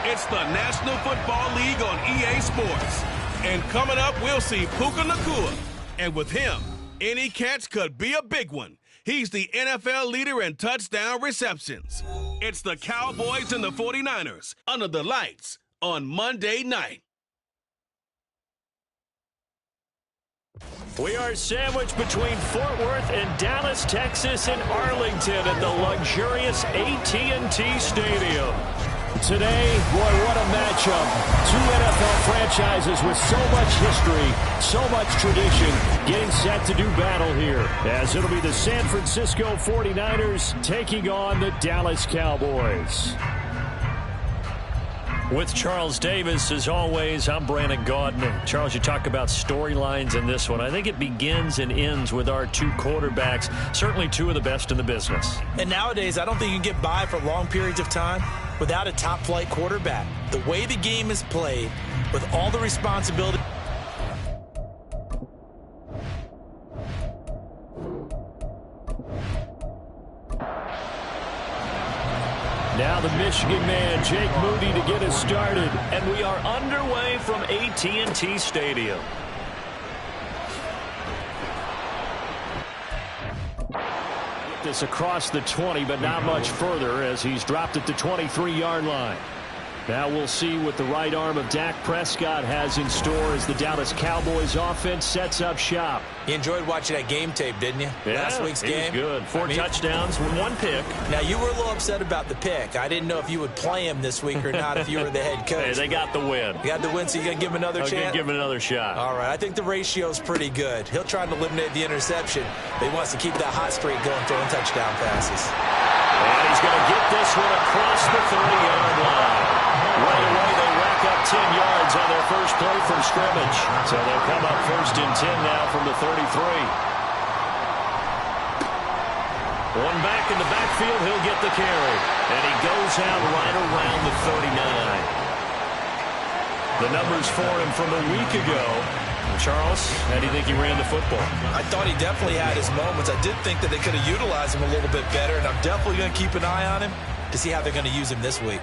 It's the National Football League on EA Sports. And coming up, we'll see Puka Nacua. And with him, any catch could be a big one. He's the NFL leader in touchdown receptions. It's the Cowboys and the 49ers under the lights on Monday night. We are sandwiched between Fort Worth and Dallas, Texas, and Arlington at the luxurious AT&T Stadium. Today, boy, what a matchup. Two NFL franchises with so much history, so much tradition, getting set to do battle here, as it'll be the San Francisco 49ers taking on the Dallas Cowboys. With Charles Davis, as always, I'm Brandon Gaudin. Charles, you talk about storylines in this one. I think it begins and ends with our two quarterbacks, certainly two of the best in the business. And nowadays, I don't think you can get by for long periods of time without a top-flight quarterback. The way the game is played, with all the responsibility. Now the Michigan man, Jake Moody, to get us started. And we are underway from AT&T Stadium. This across the 20, but not much further as he's dropped at the 23-yard line. Now we'll see what the right arm of Dak Prescott has in store as the Dallas Cowboys offense sets up shop. You enjoyed watching that game tape, didn't you? Yeah, Last week's game. Good. Four touchdowns, one pick. Now, you were a little upset about the pick. I didn't know if you would play him this week or not if you were the head coach. Hey, they got the win. You got the win, so you're going to give him another chance? Give him another shot. All right. I think the ratio's pretty good. He'll try to eliminate the interception, but he wants to keep that hot streak going, throwing touchdown passes. And he's going to get this one across the 30-yard line. Right away, they rack up 10 yards on their first play from scrimmage. So they'll come up 1st and 10 now from the 33. One back in the backfield, he'll get the carry. And he goes out right around the 39. The numbers for him from a week ago. Charles, how do you think he ran the football? I thought he definitely had his moments. I did think that they could have utilized him a little bit better, and I'm definitely going to keep an eye on him to see how they're going to use him this week.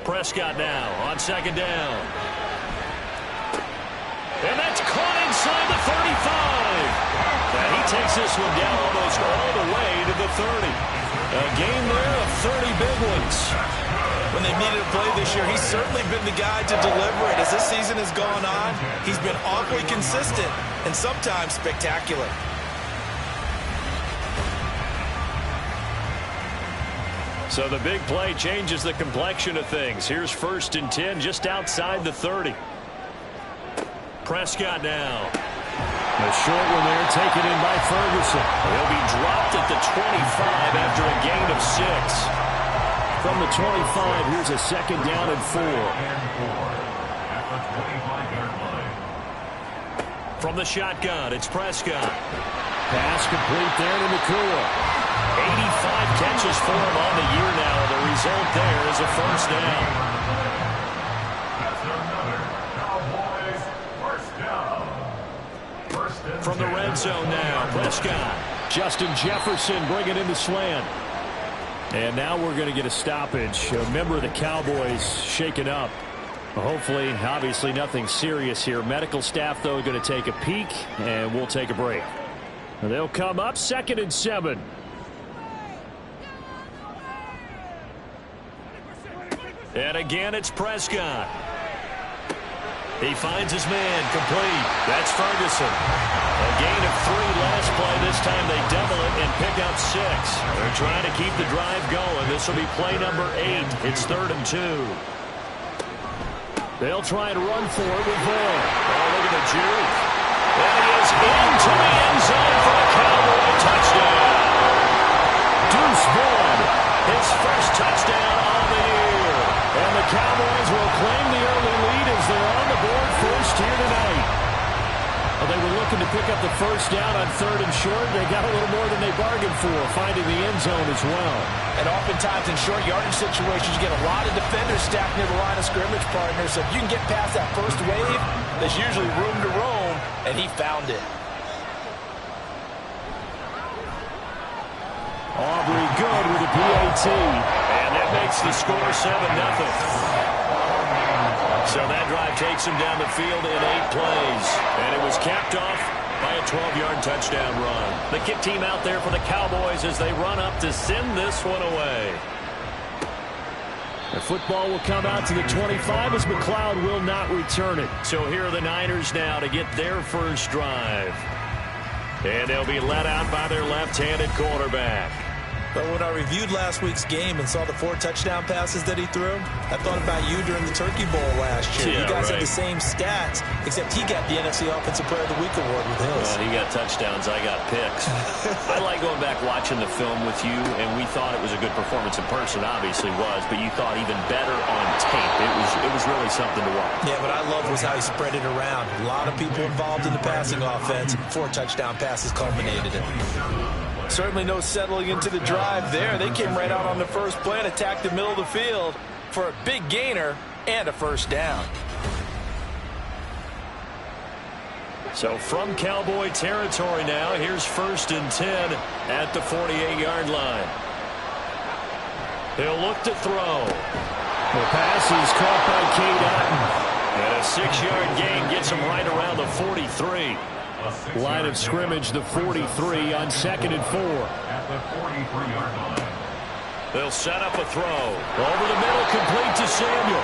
Prescott now on 2nd down. And that's caught inside the 35. And he takes this one down almost all the way to the 30. A game there of 30 big ones. When they needed a play this year, he's certainly been the guy to deliver it. As this season has gone on, he's been awfully consistent and sometimes spectacular. So the big play changes the complexion of things. Here's 1st and 10 just outside the 30. Prescott now. The short one there taken in by Ferguson. He'll be dropped at the 25 after a gain of 6. From the 25, here's a 2nd down and 4. From the shotgun, it's Prescott. Pass complete there to Nacua. 85 catches for him on the year now. The result there is a 1st down. From the red zone now, Prescott. Justin Jefferson bringing in the slant. And now we're going to get a stoppage. A member of the Cowboys shaken up. Hopefully, obviously nothing serious here. Medical staff, though, going to take a peek, and we'll take a break. They'll come up 2nd and 7. And again, it's Prescott. He finds his man, complete. That's Ferguson. A gain of 3 last play. This time they double it and pick up 6. They're trying to keep the drive going. This will be play number 8. It's 3rd and 2. They'll try and run for it with Vaughn. Oh, look at the juke. And he is into the end zone for a Cowboy touchdown. Deuce Vaughn, his first touchdown on the year. And the Cowboys will claim the early lead as they're on the board first here tonight. Well, they were looking to pick up the 1st down on 3rd and short. They got a little more than they bargained for, finding the end zone as well. And oftentimes in short yardage situations, you get a lot of defenders stacked near the line of scrimmage, partner. So if you can get past that first wave, there's usually room to roam, and he found it. Aubrey good with a PAT. And that makes the score 7-0. So that drive takes him down the field in 8 plays. And it was capped off by a 12-yard touchdown run. The kick team out there for the Cowboys as they run up to send this one away. The football will come out to the 25 as McLeod will not return it. So here are the Niners now to get their first drive. And they'll be let out by their left-handed quarterback. But when I reviewed last week's game and saw the 4 touchdown passes that he threw, I thought about you during the Turkey Bowl last year. Yeah, you guys right. had the same stats, except he got the NFC Offensive Player of the Week award with his. He got touchdowns. I got picks. I like going back watching the film with you, and we thought it was a good performance in person. Obviously was, but you thought even better on tape. It was really something to watch. Yeah, what I loved was how he spread it around. A lot of people involved in the passing offense. 4 touchdown passes culminated in. Certainly no settling into the drive there. They came right out on the first play and attacked the middle of the field for a big gainer and a first down. So from Cowboy territory now, here's 1st and 10 at the 48-yard line. He'll look to throw. The pass is caught by Cade Otton. And a 6-yard gain gets him right around the 43. Line of scrimmage, the 43 on 2nd and 4. They'll set up a throw. Over the middle, complete to Samuel.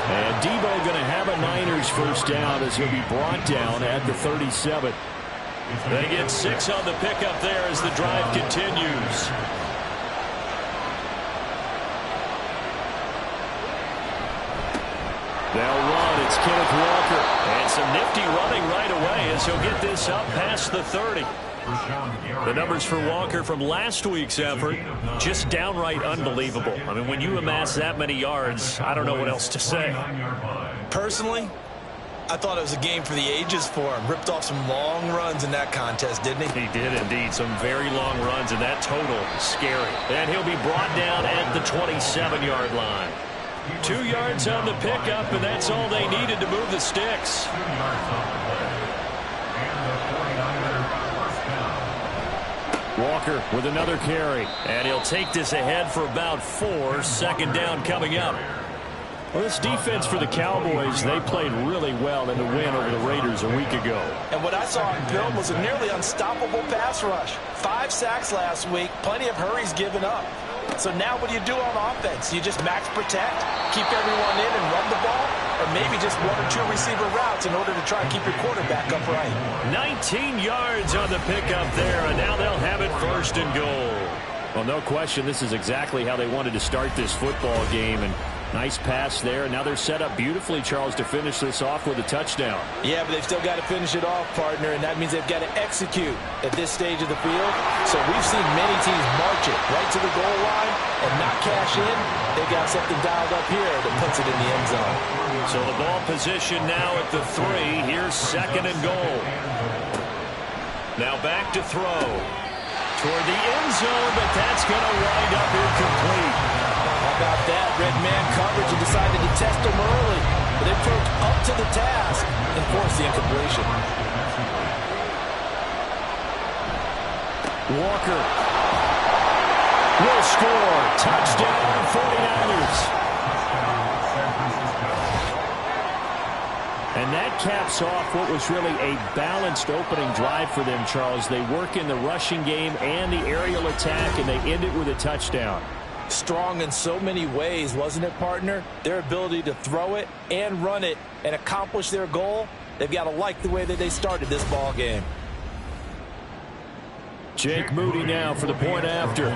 And Debo going to have a Niners first down as he'll be brought down at the 37. They get 6 on the pickup there as the drive continues. They'll run. It's Kenneth Walker. And some nifty running right away as he'll get this up past the 30. The numbers for Walker from last week's effort, just downright unbelievable. I mean, when you amass that many yards, I don't know what else to say. Personally, I thought it was a game for the ages for him. Ripped off some long runs in that contest, didn't he? He did indeed. Some very long runs, and that total is scary. And he'll be brought down at the 27-yard line. 2 yards on the pickup, and that's all they needed to move the sticks. Walker with another carry. And he'll take this ahead for about 4. 2nd down coming up. Well, this defense for the Cowboys, they played really well in the win over the Raiders a week ago. And what I saw on film was a nearly unstoppable pass rush. 5 sacks last week, plenty of hurries given up. So now what do you do on offense? You just max protect, keep everyone in and run the ball, or maybe just 1 or 2 receiver routes in order to try and keep your quarterback upright. 19 yards on the pickup there, and now they'll have it 1st and goal. Well, no question, this is exactly how they wanted to start this football game. And nice pass there. Now they're set up beautifully, Charles, to finish this off with a touchdown. Yeah, but they've still got to finish it off, partner, and that means they've got to execute at this stage of the field. So we've seen many teams march it right to the goal line and not cash in. They got something dialed up here that puts it in the end zone. So the ball position now at the 3. Here's 2nd and goal. Now back to throw. Toward the end zone, but that's going to wind up incomplete. How about that? Red man coverage and decided to test him early. But they proved up to the task and forced the incompletion. Walker will score. Touchdown, 49ers. And that caps off what was really a balanced opening drive for them, Charles. They work in the rushing game and the aerial attack, and they end it with a touchdown. Strong in so many ways, wasn't it, partner? Their ability to throw it and run it and accomplish their goal, they've got to like the way that they started this ball game. Jake Moody now for the point after.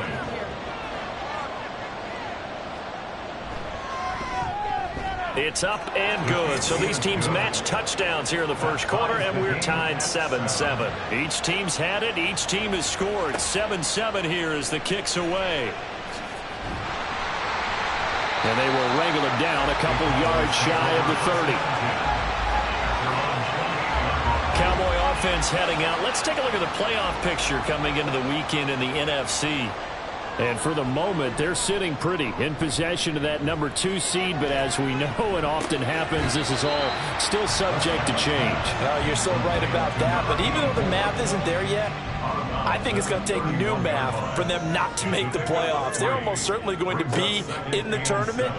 It's up and good. So these teams match touchdowns here in the first quarter, and we're tied 7-7. Each team's had it. Each team has scored. 7-7 here as the kick's away. And they will wrangle it down a couple yards shy of the 30. Cowboy offense heading out. Let's take a look at the playoff picture coming into the weekend in the NFC. And for the moment, they're sitting pretty in possession of that number 2 seed. But as we know and often happens, this is all still subject to change. You're so right about that. But even though the math isn't there yet, I think it's going to take new math for them not to make the playoffs. They're almost certainly going to be in the tournament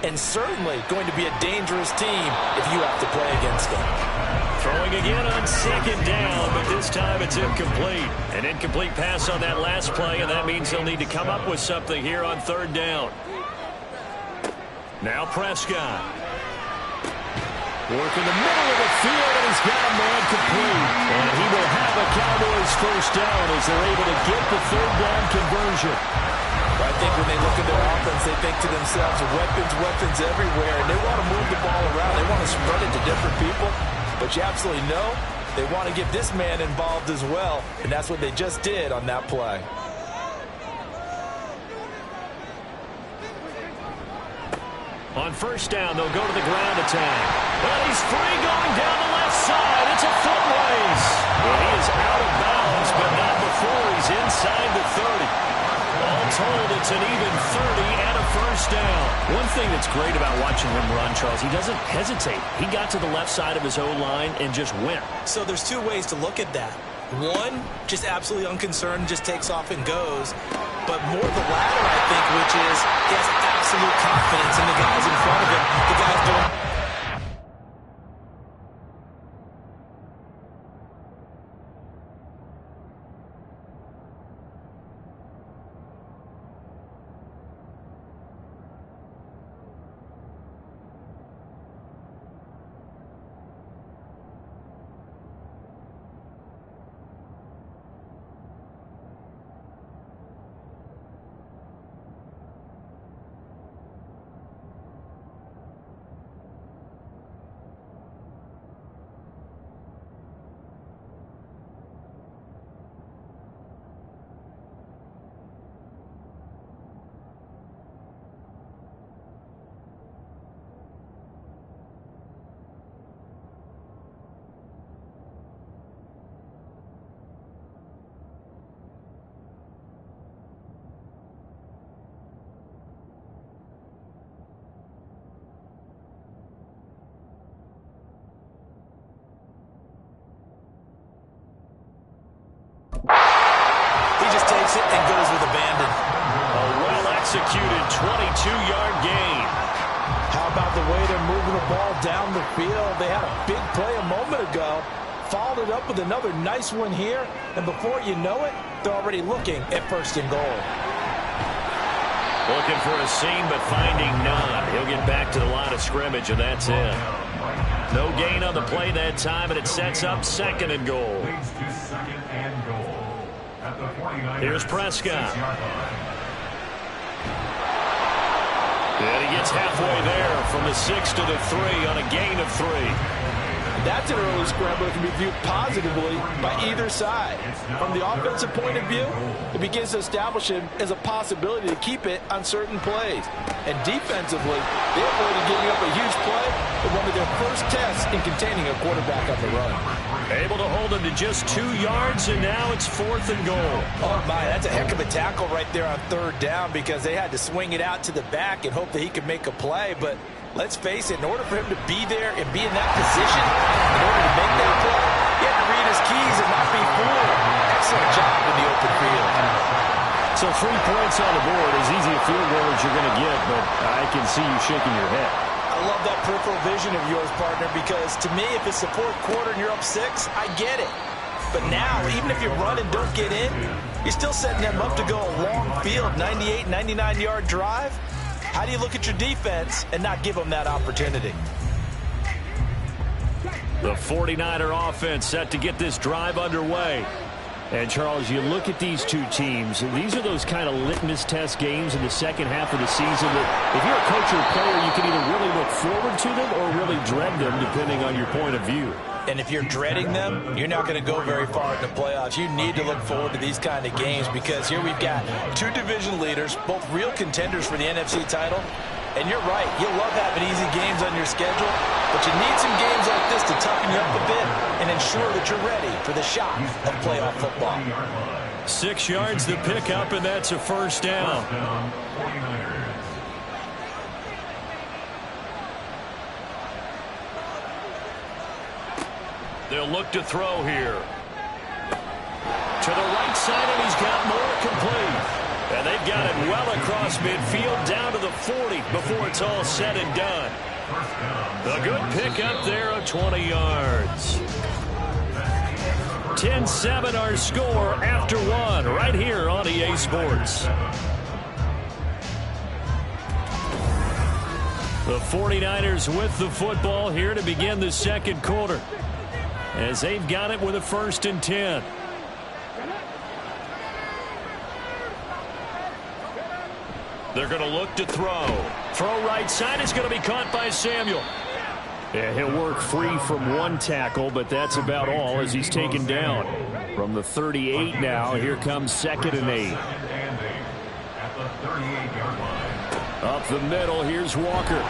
and certainly going to be a dangerous team if you have to play against them. Throwing again on second down, but this time it's incomplete. An incomplete pass on that last play, and that means they'll need to come up with something here on third down. Now Prescott. Work in the middle of the field, and he's got a man complete. And he will have a Cowboys first down as they're able to get the third down conversion. I think when they look at their offense, they think to themselves, weapons everywhere, and they want to move the ball around. They want to spread it to different people. But you absolutely know they want to get this man involved as well, and that's what they just did on that play. On first down, they'll go to the ground attack. Well, he's free going down the left side. It's a foot race. And he is out of bounds, but not before he's inside the 30. All told, it's an even 30 and a first down. One thing that's great about watching him run, Charles, he doesn't hesitate. He got to the left side of his O-line and just went. So there's two ways to look at that. One, just absolutely unconcerned, just takes off and goes. But more the latter, I think, which is he has absolute confidence in the guys in front of him. The guys don't. It and goes with abandon. A well-executed 22-yard gain. How about the way they're moving the ball down the field? They had a big play a moment ago, followed it up with another nice one here, and before you know it, they're already looking at first and goal. Looking for a seam, but finding none. He'll get back to the line of scrimmage, and that's it. No gain on the play that time, and it sets up second and goal. Here's Prescott. And he gets halfway there from the 6 to the 3 on a gain of 3. That's an early scramble that can be viewed positively by either side. From the offensive point of view, it begins to establish him as a possibility to keep it on certain plays. And defensively, they avoided giving up a huge play in one of their first tests in containing a quarterback on the run. Able to hold him to just 2 yards, and now it's 4th and goal. Oh, my, that's a heck of a tackle right there on third down because they had to swing it out to the back and hope that he could make a play. But let's face it, in order for him to be there and be in that position, in order to make that play, he had to read his keys and not be fooled. Excellent job in the open field. So 3 points on the board, as easy a field goal as you're going to get, but I can see you shaking your head. I love that peripheral vision of yours, partner, because to me, if it's the 4th quarter and you're up 6, I get it. But now, even if you run and don't get in, you're still setting them up to go a long field, 98, 99-yard drive. How do you look at your defense and not give them that opportunity? The 49er offense set to get this drive underway. And, Charles, you look at these two teams, and these are those kind of litmus test games in the second half of the season that if you're a coach or a player, you can either really look forward to them or really dread them, depending on your point of view. And if you're dreading them, you're not going to go very far in the playoffs. You need to look forward to these kind of games because here we've got 2 division leaders, both real contenders for the NFC title. And you're right, you'll love having easy games on your schedule, but you need some games like this to toughen you up a bit and ensure that you're ready for the shock of playoff football. 6 yards to pick up, and that's a first down. They'll look to throw here. To To the right side, and he's got more complete. And they've got it well across midfield down to the 40 before it's all said and done. A good pickup there of 20 yards. 10-7 our score after one right here on EA Sports. The 49ers with the football here to begin the second quarter, as they've got it with a 1st and 10. They're going to look to throw. Throw right side is going to be caught by Samuel. Yeah, he'll work free from one tackle, but that's about all as he's taken down. From the 38 now, here comes 2nd and 8. Up the middle, here's Walker.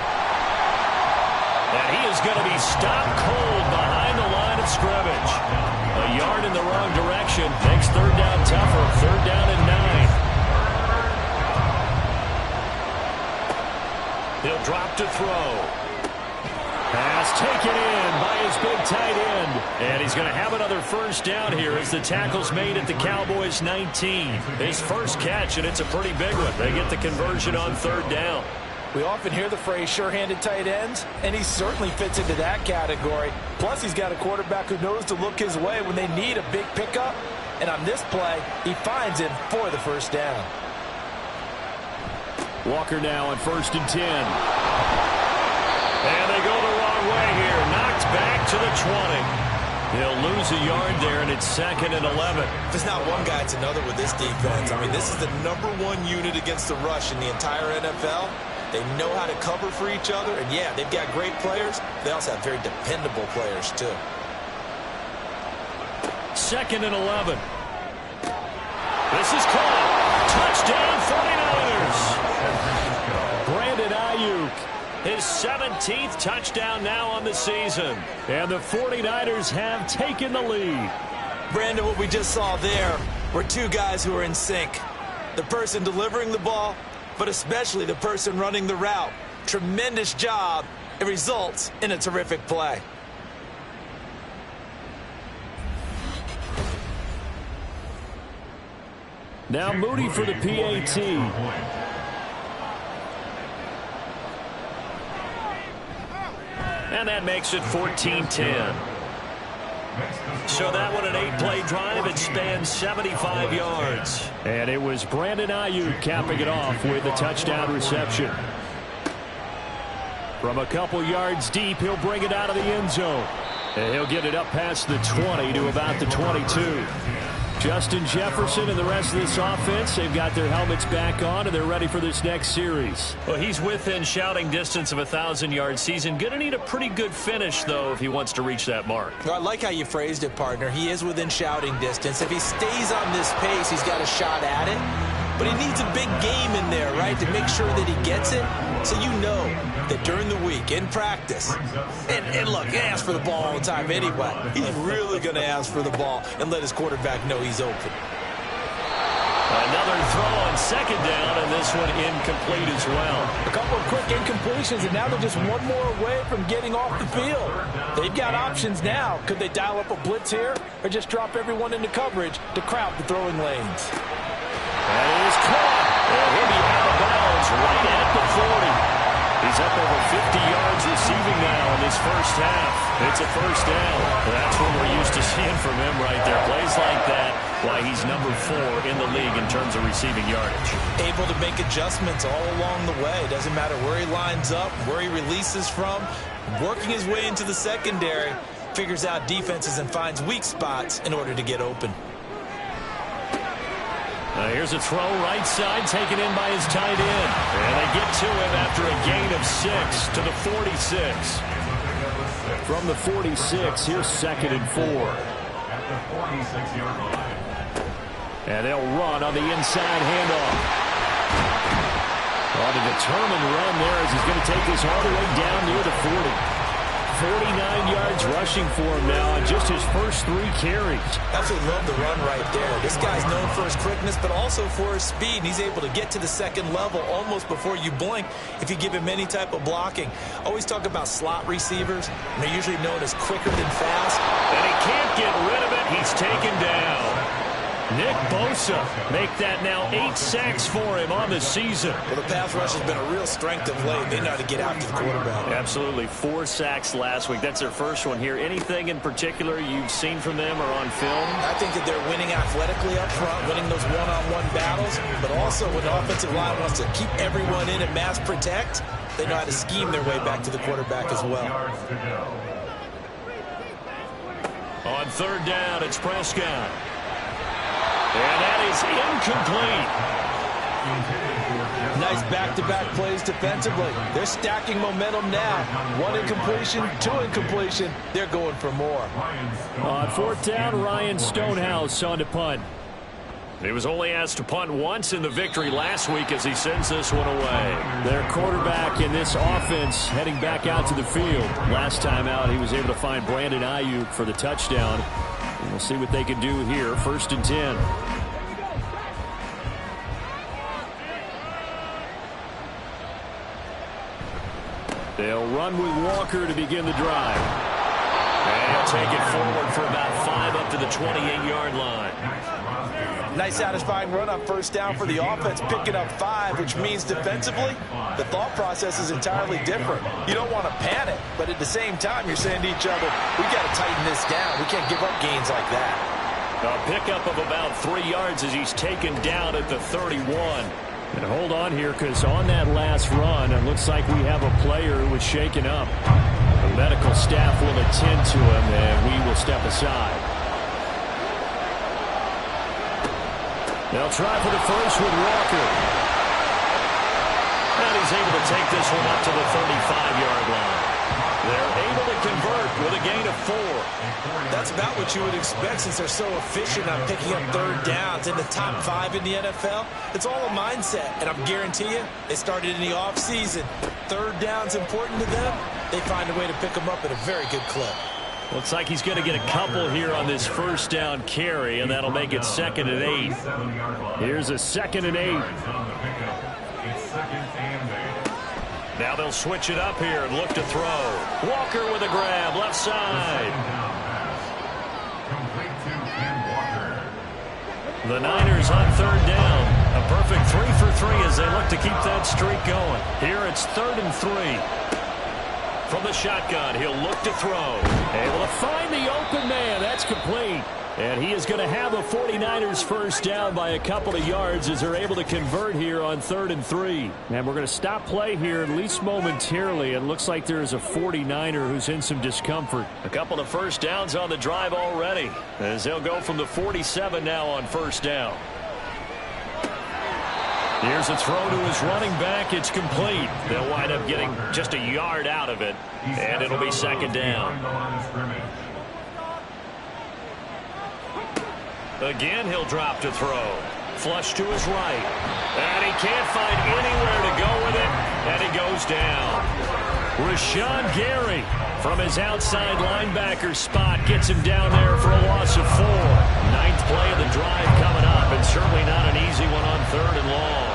And he is going to be stopped cold behind the line of scrimmage. A yard in the wrong direction. Makes 3rd down tougher. 3rd down and 9. He'll drop to throw. Pass taken in by his big tight end. And he's going to have another 1st down here as the tackle's made at the Cowboys' 19. His first catch, and it's a pretty big one. They get the conversion on 3rd down. We often hear the phrase sure-handed tight ends, and he certainly fits into that category. Plus, he's got a quarterback who knows to look his way when they need a big pickup. And on this play, he finds him for the 1st down. Walker now on 1st and 10. And they go the wrong way here. Knocked back to the 20. He'll lose a yard there, and it's 2nd and 11. If it's not one guy, it's another with this defense. I mean, this is the #1 unit against the rush in the entire NFL. They know how to cover for each other. And, yeah, they've got great players. They also have very dependable players, too. 2nd and 11. This is caught. Touchdown, 49ers. Brandon Ayuk, his 17th touchdown now on the season. And the 49ers have taken the lead. Brandon, what we just saw there were two guys who are in sync. The person delivering the ball, but especially the person running the route. Tremendous job. It results in a terrific play. Now Moody for the PAT. And that makes it 14-10. So that one an 8-play drive. It spans 75 yards. And it was Brandon Ayuk capping it off with a touchdown reception. From a couple yards deep, he'll bring it out of the end zone. And he'll get it up past the 20 to about the 22. Justin Jefferson and the rest of this offense, they've got their helmets back on, and they're ready for this next series. Well, he's within shouting distance of a 1,000-yard season. Going to need a pretty good finish, though, if he wants to reach that mark. Well, I like how you phrased it, partner. He is within shouting distance. If he stays on this pace, he's got a shot at it. But he needs a big game in there, right, to make sure that he gets it. So you know that during the week, in practice, and look, he asks for the ball all the time anyway. He's really going to ask for the ball and let his quarterback know he's open. Another throw on 2nd down, and this one incomplete as well. A couple of quick incompletions, and now they're just one more away from getting off the field. They've got options now. Could they dial up a blitz here or just drop everyone into coverage to crowd the throwing lanes? That is caught. And he'll be out of bounds right at the 40. He's up over 50 yards receiving now in this first half. It's a 1st down. That's what we're used to seeing from him right there. Plays like that, why he's #4 in the league in terms of receiving yardage. Able to make adjustments all along the way. Doesn't matter where he lines up, where he releases from. Working his way into the secondary. Figures out defenses and finds weak spots in order to get open. Here's a throw right side taken in by his tight end. And they get to him after a gain of 6 to the 46. From the 46, here's 2nd and 4. And they'll run on the inside handoff. On a determined run there as he's going to take this all the way down near the 40. 49 yards rushing for him now on just his first 3 carries. Absolutely love the run right there. This guy's known for his quickness, but also for his speed. He's able to get to the second level almost before you blink if you give him any type of blocking. Always talk about slot receivers, and they're usually known as quicker than fast. And he can't get rid of it. He's taken down. Nick Bosa make that now 8 sacks for him on the season. Well, the pass rush has been a real strength of late. They know how to get after the quarterback. Absolutely. 4 sacks last week. That's their first one here. Anything in particular you've seen from them or on film? I think that they're winning athletically up front, winning those one-on-one battles, but also when the offensive line wants to keep everyone in and mass protect, they know how to scheme their way back to the quarterback as well. On third down, it's Prescott. And that is incomplete. Nice back-to-back plays defensively. They're stacking momentum now. 1 incompletion, 2 incompletion. They're going for more. On fourth down, Ryan Stonehouse on to punt. He was only asked to punt once in the victory last week as he sends this one away. Their quarterback in this offense heading back out to the field. Last time out, he was able to find Brandon Ayuk for the touchdown. And we'll see what they can do here. 1st and 10. They'll run with Walker to begin the drive. And he'll take it forward for about 5 up to the 28-yard line. Nice satisfying run on first down for the offense, picking up 5, which means defensively, the thought process is entirely different. You don't want to panic, but at the same time, you're saying to each other, we got to tighten this down. We can't give up gains like that. A pickup of about 3 yards as he's taken down at the 31. And hold on here, because on that last run, it looks like we have a player who was shaken up. The medical staff will attend to him, and we will step aside. They'll try for the first with Walker. And he's able to take this one up to the 35-yard line. They're able to convert with a gain of 4. That's about what you would expect since they're so efficient on picking up third downs in the top 5 in the NFL. It's all a mindset, and I'm guarantee you, they started in the offseason. Third down's important to them. They find a way to pick them up at a very good clip. Looks like he's going to get a couple here on this first down carry, and that'll make it 2nd and 8. Here's a 2nd and 8. Now they'll switch it up here and look to throw. Walker with a grab, left side. The Niners on third down. A perfect 3 for 3 as they look to keep that streak going. Here it's 3rd and 3. From the shotgun, he'll look to throw. Able to find the open man. That's complete. And he is going to have a 49ers first down by a couple of yards as they're able to convert here on 3rd and 3. And we're going to stop play here at least momentarily. It looks like there's a 49er who's in some discomfort. A couple of first downs on the drive already as they'll go from the 47 now on first down. Here's a throw to his running back. It's complete. They'll wind up getting just a yard out of it, and it'll be 2nd down. Again, he'll drop to throw. Flush to his right. And he can't find anywhere to go with it, and he goes down. Rashawn Gary from his outside linebacker spot gets him down there for a loss of 4. 9th play of the drive coming up, and certainly not an easy one on 3rd and long.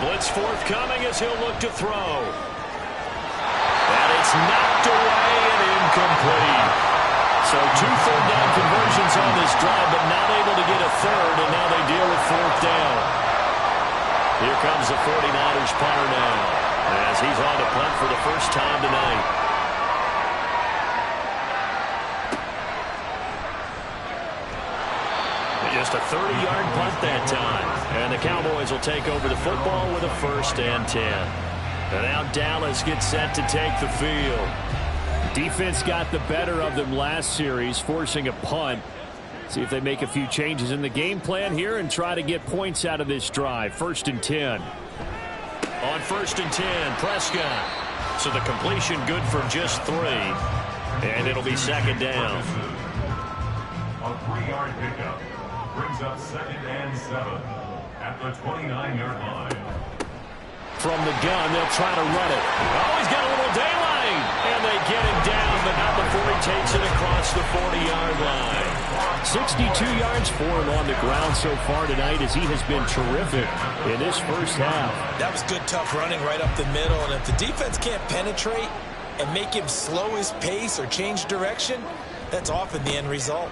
Blitz forthcoming as he'll look to throw. And it's knocked away and incomplete. So 2 third down conversions on this drive, but not able to get a 3rd, and now they deal with 4th down. Here comes the 49ers punter now, as he's on to punt for the first time tonight. Just a 30-yard punt that time. And the Cowboys will take over the football with a 1st and 10. And now Dallas gets set to take the field. Defense got the better of them last series, forcing a punt. See if they make a few changes in the game plan here and try to get points out of this drive. 1st and 10. On 1st and 10, Prescott. So the completion good for just 3. And it'll be 2nd down. A 3-yard pickup brings up 2nd and 7 at the 29-yard line. From the gun, they'll try to run it. Oh, he's got a little daylight. And they get him down, but not before he takes it across the 40-yard line. 62 yards for him on the ground so far tonight as he has been terrific in this first half. That was good, tough running right up the middle. And if the defense can't penetrate and make him slow his pace or change direction, that's often the end result.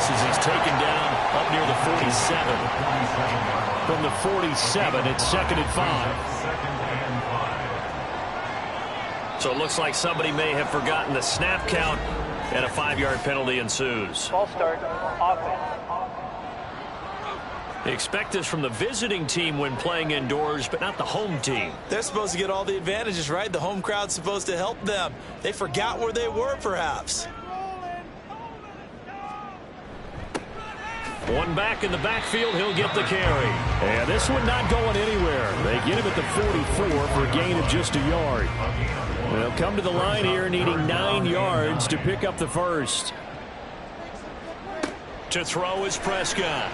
loss as he's taken down up near the 47. From the 47, it's 2nd and 5. So it looks like somebody may have forgotten the snap count, and a 5-yard penalty ensues. Ball start, offense. They expect this from the visiting team when playing indoors, but not the home team. They're supposed to get all the advantages, right? The home crowd's supposed to help them. They forgot where they were, perhaps. One back in the backfield, he'll get the carry. And this one not going anywhere. They get him at the 44 for a gain of just a yard. They'll come to the line here needing 9 yards to pick up the first. To throw is Prescott.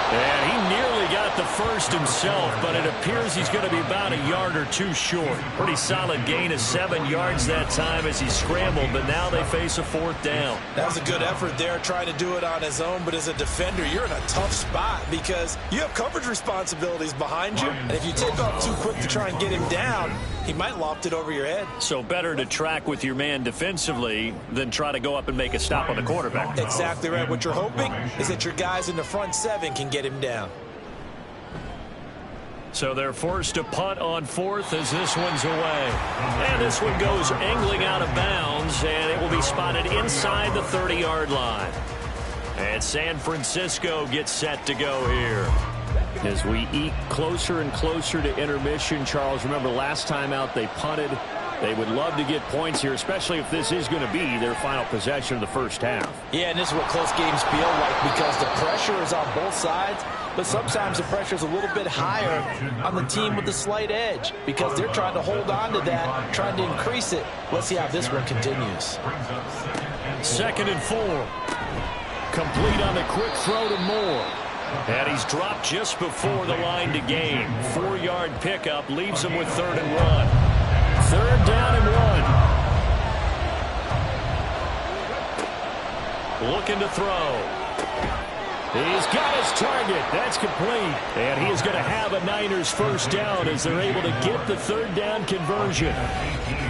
And he nearly got the first himself, but it appears he's going to be about a yard or two short. Pretty solid gain of 7 yards that time as he scrambled, but now they face a 4th down. That was a good effort there, trying to do it on his own, but as a defender, you're in a tough spot because you have coverage responsibilities behind you, and if you take off too quick to try and get him down, he might loft it over your head. So better to track with your man defensively than try to go up and make a stop on the quarterback. Exactly right. What you're hoping is that your guys in the front 7 can get him down. So they're forced to punt on 4th as this one's away. And this one goes angling out of bounds, and it will be spotted inside the 30-yard line. And San Francisco gets set to go here. As we eke closer and closer to intermission, Charles, remember last time out they punted. They would love to get points here, especially if this is going to be their final possession of the first half. Yeah, and this is what close games feel like because the pressure is on both sides, but sometimes the pressure is a little bit higher on the team with the slight edge because they're trying to hold on to that, trying to increase it. Let's see how this one continues. 2nd and 4. Complete on the quick throw to Moore. And he's dropped just before the line to gain. 4-yard pickup leaves him with 3rd and 1. 3rd down and 1. Looking to throw. He's got his target. That's complete. And he is going to have a Niners first down as they're able to get the 3rd down conversion.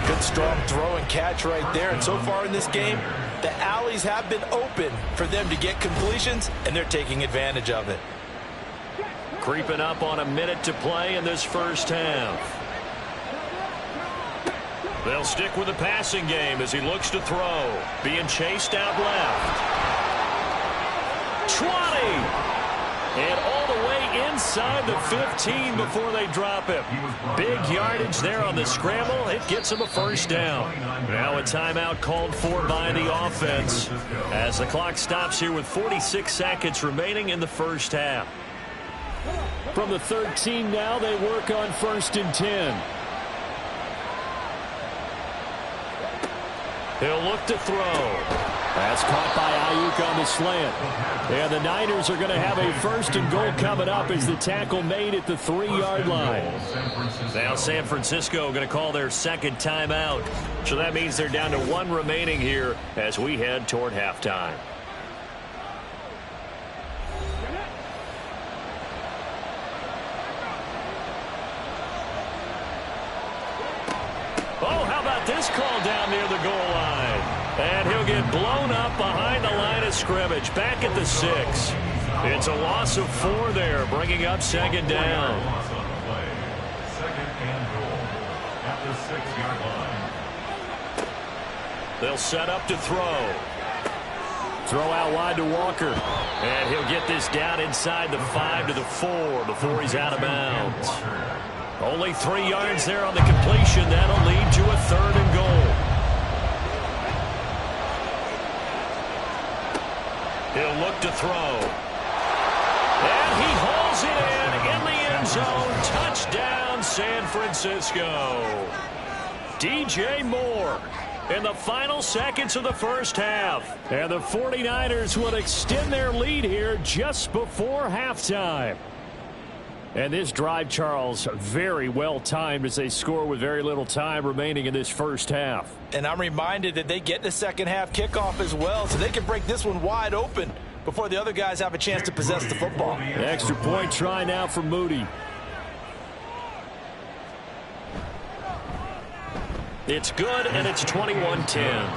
Good strong throw and catch right there. And so far in this game, the alleys have been open for them to get completions, and they're taking advantage of it. Creeping up on a minute to play in this first half. They'll stick with the passing game as he looks to throw. Being chased out left. 20! And all the way inside the 15 before they drop him. Big yardage there on the scramble. It gets him a first down. Now a timeout called for by the offense as the clock stops here with 46 seconds remaining in the first half. From the 13 now, they work on 1st and 10. He'll look to throw. That's caught by Ayuk on the slant. And the Niners are going to have a 1st and goal coming up as the tackle made at the 3-yard line. Now San Francisco going to call their 2nd timeout. So that means they're down to 1 remaining here as we head toward halftime. Oh, how about this call down near the goal line? And he'll get blown up behind the line of scrimmage. Back at the 6. It's a loss of 4 there, bringing up 2nd down. 2nd and goal at the 6-yard line. They'll set up to throw. Throw out wide to Walker. And he'll get this down inside the 5 to the 4 before he's out of bounds. Only 3 yards there on the completion. That'll lead to a 3rd and goal. He'll look to throw. And he hauls it in the end zone. Touchdown, San Francisco. DJ Moore in the final seconds of the first half. And the 49ers will extend their lead here just before halftime. And this drive, Charles, very well timed as they score with very little time remaining in this first half. And I'm reminded that they get the second half kickoff as well, so they can break this one wide open before the other guys have a chance to possess the football. The extra point try now for Moody. It's good, and it's 21-10.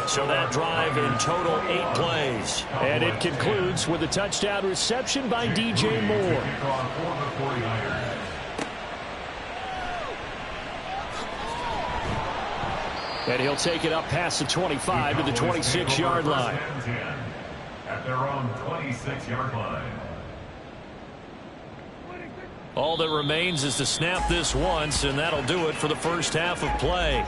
So that drive in total 8 plays. And it concludes with a touchdown reception by DJ Moore. And he'll take it up past the 25 to the 26-yard line. At their own 26-yard line. All that remains is to snap this once, and that'll do it for the first half of play.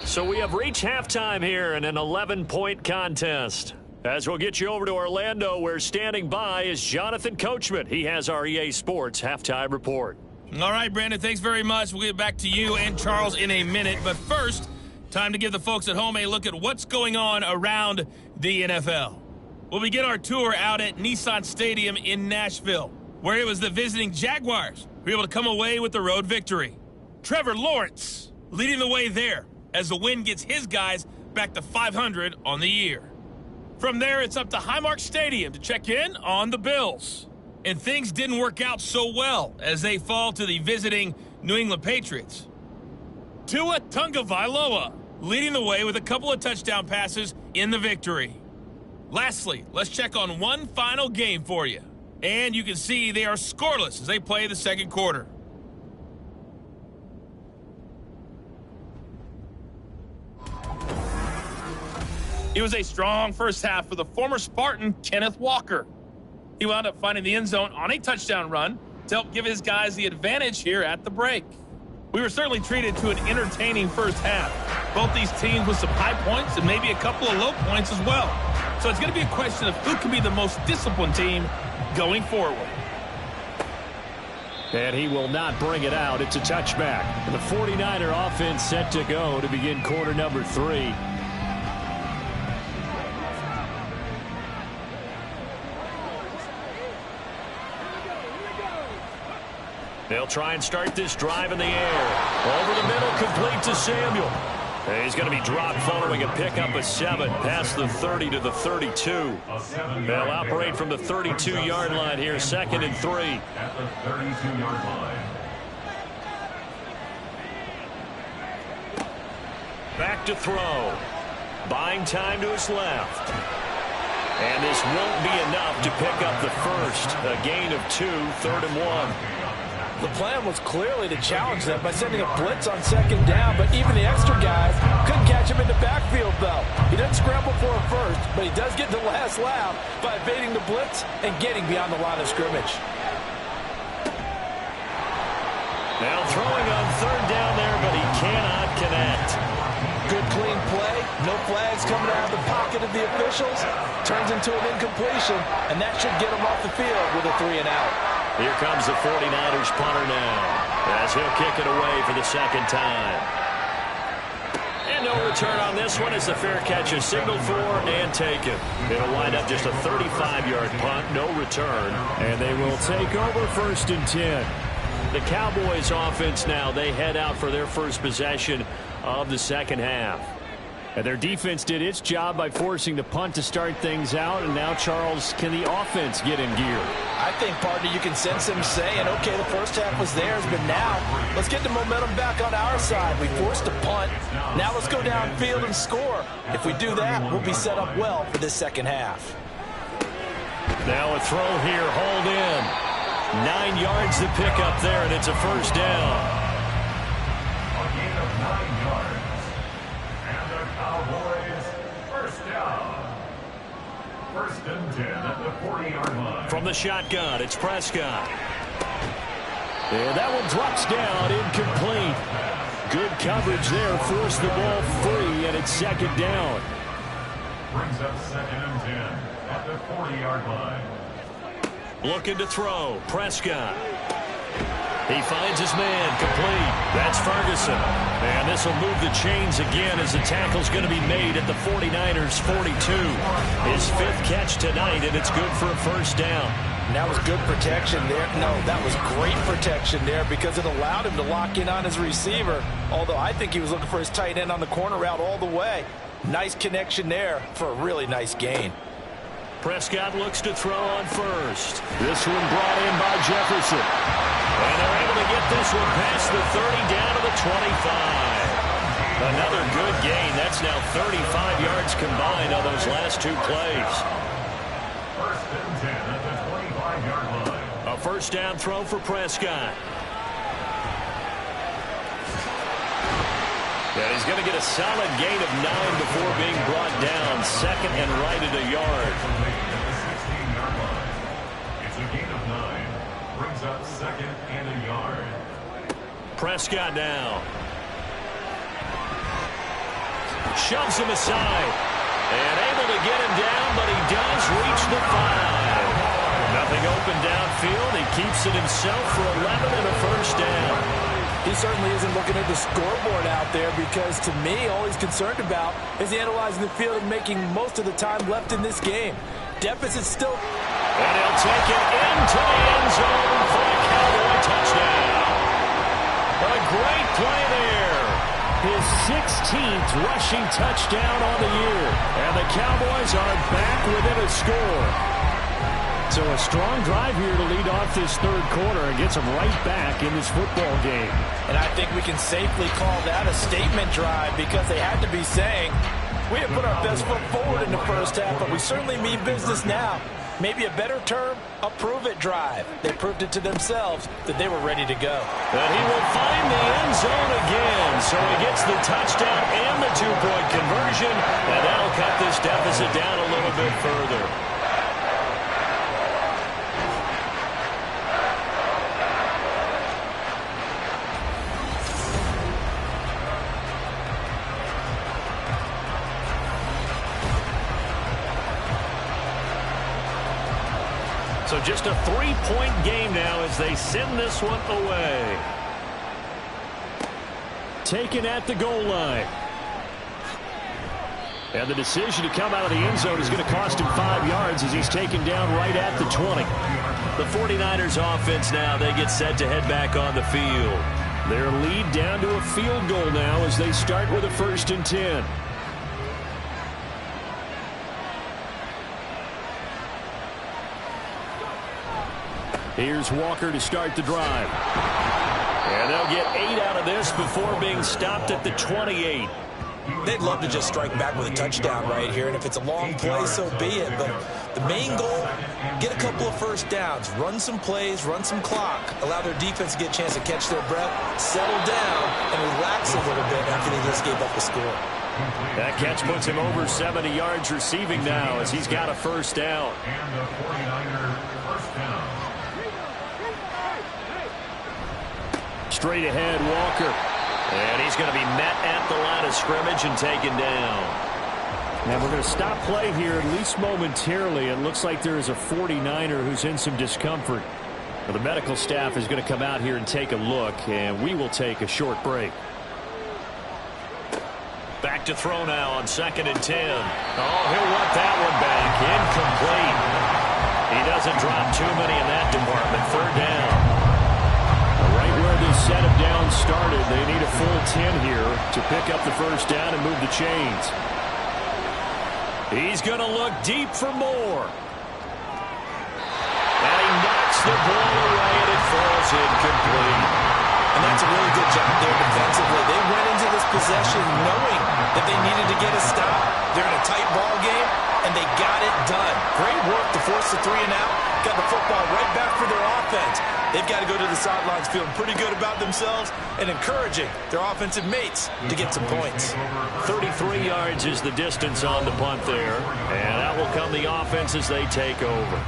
So we have reached halftime here in an 11-point contest. As we'll get you over to Orlando, where standing by is Jonathan Coachman. He has our EA Sports halftime report. All right, Brandon, thanks very much. We'll get back to you and Charles in a minute. But first, time to give the folks at home a look at what's going on around the NFL. We'll begin our tour out at Nissan Stadium in Nashville, where it was the visiting Jaguars who were able to come away with the road victory. Trevor Lawrence leading the way there as the win gets his guys back to 500 on the year. From there, it's up to Highmark Stadium to check in on the Bills. And things didn't work out so well as they fall to the visiting New England Patriots. Tua Tagovailoa leading the way with a couple of touchdown passes in the victory. Lastly, let's check on one final game for you. And you can see they are scoreless as they play the second quarter. It was a strong first half for the former Spartan, Kenneth Walker. He wound up finding the end zone on a touchdown run to help give his guys the advantage here at the break. We were certainly treated to an entertaining first half. Both these teams with some high points and maybe a couple of low points as well. So it's going to be a question of who can be the most disciplined team going forward. And he will not bring it out. It's a touchback. And the 49er offense set to go to begin quarter number 3. They'll try and start this drive in the air. Over the middle, complete to Samuel. And he's going to be dropped following a pickup of 7 past the 30 to the 32. They'll operate from the 32-yard line here, 2nd and 3. At the 32-yard line. Back to throw. Buying time to his left. And this won't be enough to pick up the first. A gain of 2, 3rd and 1. The plan was clearly to challenge them by sending a blitz on 2nd down, but even the extra guys couldn't catch him in the backfield, though. He didn't scramble for a first, but he does get the last laugh by evading the blitz and getting beyond the line of scrimmage. Now throwing on 3rd down there, but he cannot connect. Good clean play, no flags coming out of the pocket of the officials. Turns into an incompletion, and that should get him off the field with a 3 and out. Here comes the 49ers punter now, as he'll kick it away for the 2nd time. And no return on this one as the fair catch is signaled for and taken. It'll wind up just a 35-yard punt, no return. And they will take over 1st and 10. The Cowboys offense now, they head out for their first possession of the second half. And their defense did its job by forcing the punt to start things out. And now, Charles, can the offense get in gear? I think, partner, you can sense him saying, okay, the first half was theirs, but now let's get the momentum back on our side. We forced a punt. Now let's go downfield and score. If we do that, we'll be set up well for this second half. Now a throw here, hauled in. 9 yards to pick up there, and it's a first down. A gain of 9 yards. And the Cowboys first down. 1st and 10 at the 40-yard line. From the shotgun, it's Prescott. And that one drops down, incomplete. Good coverage there, forced the ball free, and it's 2nd down. Brings up 2nd and 10 at the 40-yard line. Looking to throw, Prescott. He finds his man, complete. That's Ferguson. And this will move the chains again as the tackle's going to be made at the 49ers' 42. His 5th catch tonight, and it's good for a first down. And that was good protection there. No, that was great protection there because it allowed him to lock in on his receiver, although I think he was looking for his tight end on the corner route all the way. Nice connection there for a really nice gain. Prescott looks to throw on first. This one brought in by Jefferson. And they're able to get this one past the 30 down to the 25. Another good gain. That's now 35 yards combined on those last two plays. First and 10 at the 25-yard line. A first down throw for Prescott. And he's going to get a solid gain of 9 before being brought down. Second and right at a yard. At the 16-yard line. It's a gain of 9. Brings up second and a yard. Prescott now. Shoves him aside. And able to get him down, but he does reach the 5. Nothing open downfield. He keeps it himself for 11 and a first down. He certainly isn't looking at the scoreboard out there because, to me, all he's concerned about is analyzing the field and making most of the time left in this game. Deficit still. And he'll take it into the end zone for a Cowboy touchdown. A great play there. His 16th rushing touchdown on the year. And the Cowboys are back within a score. So a strong drive here to lead off this third quarter and gets them right back in this football game. And I think we can safely call that a statement drive because they had to be saying, we have put our best foot forward in the first half, but we certainly mean business now. Maybe a better term, a prove-it drive. They proved it to themselves that they were ready to go. And he will find the end zone again. So he gets the touchdown and the two-point conversion, and that'll cut this deficit down a little bit further. So just a 3-point game now as they send this one away. Taken at the goal line. And the decision to come out of the end zone is going to cost him 5 yards as he's taken down right at the 20. The 49ers offense now, they get set to head back on the field. Their lead down to a field goal now as they start with a 1st and 10. Here's Walker to start the drive. And they'll get 8 out of this before being stopped at the 28. They'd love to just strike back with a touchdown right here, and if it's a long play, so be it. But the main goal, get a couple of first downs, run some plays, run some clock, allow their defense to get a chance to catch their breath, settle down, and relax a little bit after they just gave up the score. That catch puts him over 70 yards receiving now as he's got a first down. And the 49er first down. Straight ahead, Walker. And he's going to be met at the line of scrimmage and taken down. Now we're going to stop play here at least momentarily. It looks like there is a 49er who's in some discomfort. Well, the medical staff is going to come out here and take a look, and we will take a short break. Back to throw now on 2nd and 10. Oh, he'll want that one back. Incomplete. He doesn't drop too many in that department. 3rd down. Right where this setup down started, they need a full 10 here to pick up the first down and move the chains. He's going to look deep for more. And he knocks the ball away, and it falls incomplete. And that's a really good job there defensively. They went into this possession knowing that they needed to get a stop. They're in a tight ball game, and they got it done. Great work to force the 3 and out. Got the football right back for their offense. They've got to go to the sidelines feeling pretty good about themselves and encouraging their offensive mates to get some points. 33 yards is the distance on the punt there. And out will come the offense as they take over.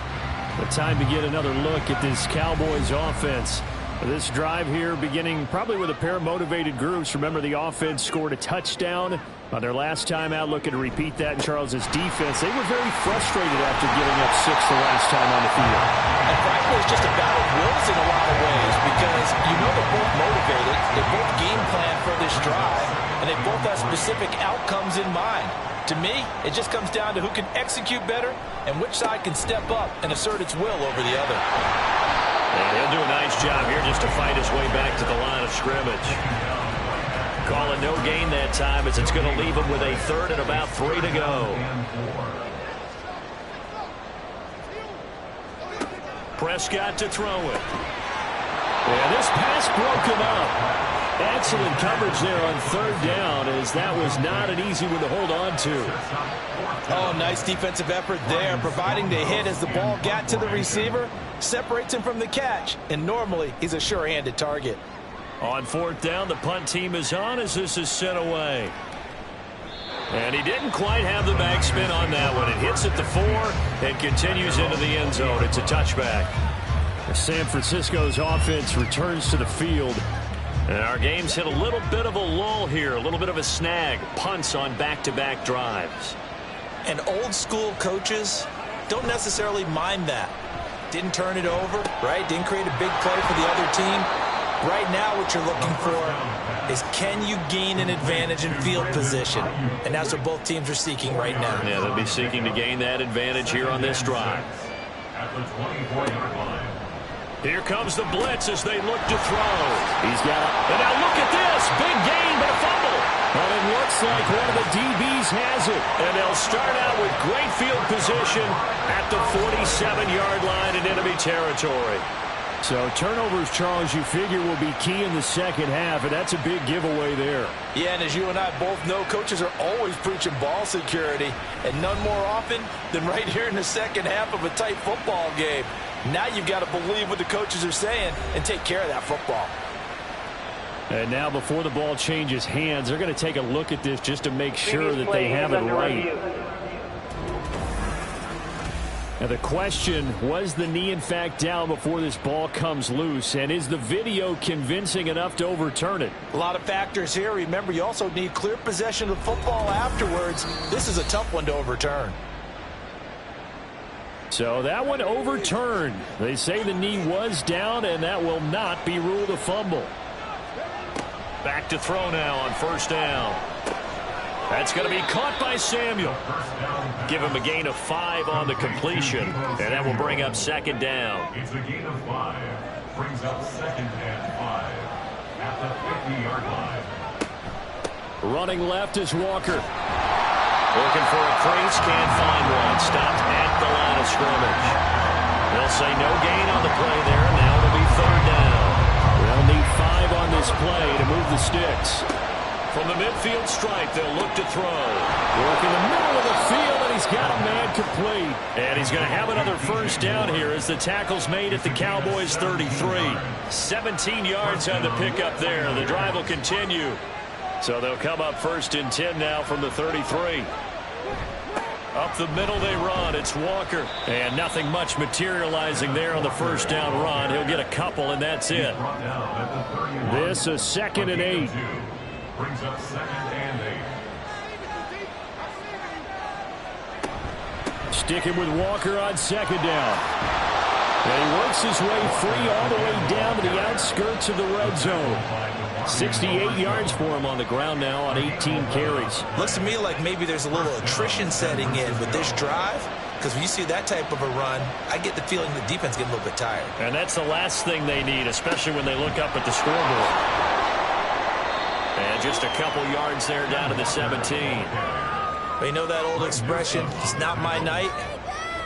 The time to get another look at this Cowboys offense. This drive here beginning probably with a pair of motivated groups. Remember, the offense scored a touchdown on their last time out. Looking to repeat that in Charles's defense. They were very frustrated after giving up 6 the last time on the field. And frankly, it's just a battle of wills in a lot of ways because you know they're both motivated. They both game plan for this drive, and they both have specific outcomes in mind. To me, it just comes down to who can execute better and which side can step up and assert its will over the other. And he'll do a nice job here just to fight his way back to the line of scrimmage. Call it no gain that time as it's going to leave him with a 3rd and about 3 to go. Prescott to throw it. Yeah, this pass broke him up. Excellent coverage there on third down, as that was not an easy one to hold on to. Oh, nice defensive effort there, providing the hit as the ball got to the receiver, separates him from the catch, and normally he's a sure-handed target. On fourth down, the punt team is on as this is sent away. And he didn't quite have the backspin on that one. It hits at the 4 and continues into the end zone. It's a touchback. San Francisco's offense returns to the field. And our game's hit a little bit of a lull here, a little bit of a snag. Punts on back-to-back drives. And old-school coaches don't necessarily mind that. Didn't turn it over, right? Didn't create a big play for the other team. Right now what you're looking for is, can you gain an advantage in field position? And that's what both teams are seeking right now. Yeah, they'll be seeking to gain that advantage here on this drive. At the 24-yard line. Here comes the blitz as they look to throw. He's got it. And now look at this. Big gain, but a fumble. And it looks like one of the DBs has it. And they'll start out with great field position at the 47-yard line in enemy territory. So turnovers, Charles, you figure will be key in the second half, and that's a big giveaway there. Yeah, and as you and I both know, coaches are always preaching ball security, and none more often than right here in the second half of a tight football game. Now you've got to believe what the coaches are saying and take care of that football. And now before the ball changes hands, they're going to take a look at this just to make sure that they have it right. Now the question, was the knee in fact down before this ball comes loose? And is the video convincing enough to overturn it? A lot of factors here. Remember, you also need clear possession of the football afterwards. This is a tough one to overturn. So that one overturned. They say the knee was down, and that will not be ruled a fumble. Back to throw now on first down. That's going to be caught by Samuel. Give him a gain of 5 on the completion, and that will bring up second down. It's a gain of 5. Brings up second and 5 at the 50-yard line. Running left is Walker. Looking for a crease, can't find one. Stopped at the line of scrimmage. They'll say no gain on the play there, and now it'll be third down. They'll need 5 on this play to move the sticks. From the midfield stripe, they'll look to throw. Work in the middle of the field, and he's got a man complete. And he's going to have another first down here as the tackle's made at the Cowboys' 33. 17 yards on the pickup there. The drive will continue. So they'll come up first and 10 now from the 33. Up the middle they run. It's Walker. And nothing much materializing there on the first down run. He'll get a couple, and that's it. This is second and 8. Brings up second and 8. Sticking with Walker on second down. And he works his way free all the way down to the outskirts of the red zone. 68 yards for him on the ground now on 18 carries. Looks to me like maybe there's a little attrition setting in with this drive, because when you see that type of a run, I get the feeling the defense getting a little bit tired. And that's the last thing they need, especially when they look up at the scoreboard. And just a couple yards there down to the 17. But you know that old expression, it's not my night?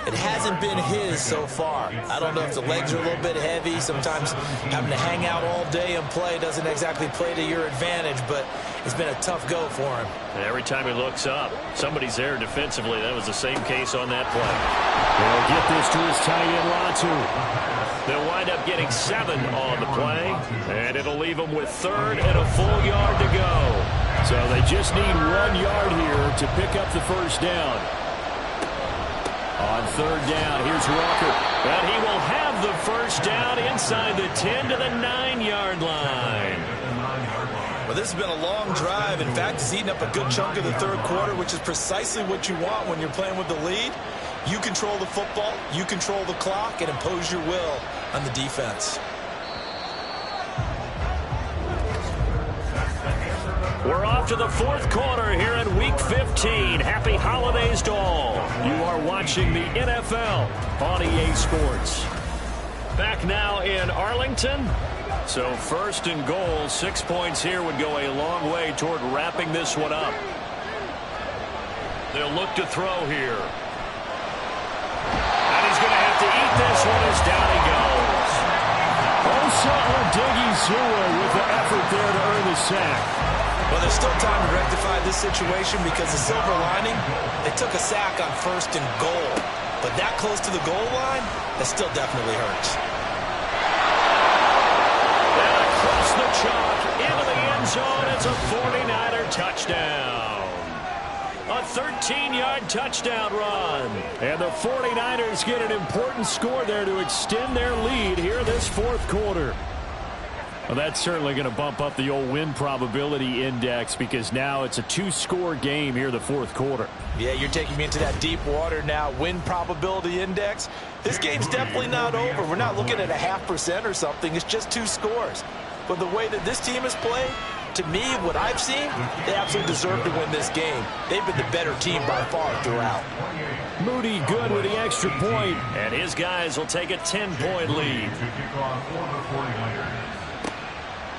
It hasn't been his so far. I don't know if the legs are a little bit heavy. Sometimes having to hang out all day and play doesn't exactly play to your advantage, but it's been a tough go for him. And every time he looks up, somebody's there defensively. That was the same case on that play. They'll get this to his tight end, Latu. They'll wind up getting 7 on the play, and it'll leave them with third and a full yard to go. So they just need 1 yard here to pick up the first down. On third down, here's Walker. And he will have the first down inside the 10 to the 9-yard line. Well, this has been a long drive. In fact, it's eaten up a good chunk of the third quarter, which is precisely what you want when you're playing with the lead. You control the football, you control the clock, and impose your will on the defense. We're off to the fourth quarter here in Week 15. Happy holidays to all. You are watching the NFL on EA Sports. Back now in Arlington. So first and goal, 6 points here would go a long way toward wrapping this one up. They'll look to throw here. And he's going to have to eat this one as down he goes. Odigizua with the effort there to earn the sack. Well, there's still time to rectify this situation because the silver lining, they took a sack on 1st and goal. But that close to the goal line, that still definitely hurts. And across the chalk, into the end zone, it's a 49er touchdown. A 13-yard touchdown run. And the 49ers get an important score there to extend their lead here this 4th quarter. Well, that's certainly going to bump up the old win probability index because now it's a 2-score game here the 4th quarter. Yeah, you're taking me into that deep water now. Win probability index. This game's definitely not over. We're not looking at a 0.5% or something. It's just 2 scores. But the way that this team has played, to me, what I've seen, they absolutely deserve to win this game. They've been the better team by far throughout. Moody good with the extra point, and his guys will take a 10-point lead.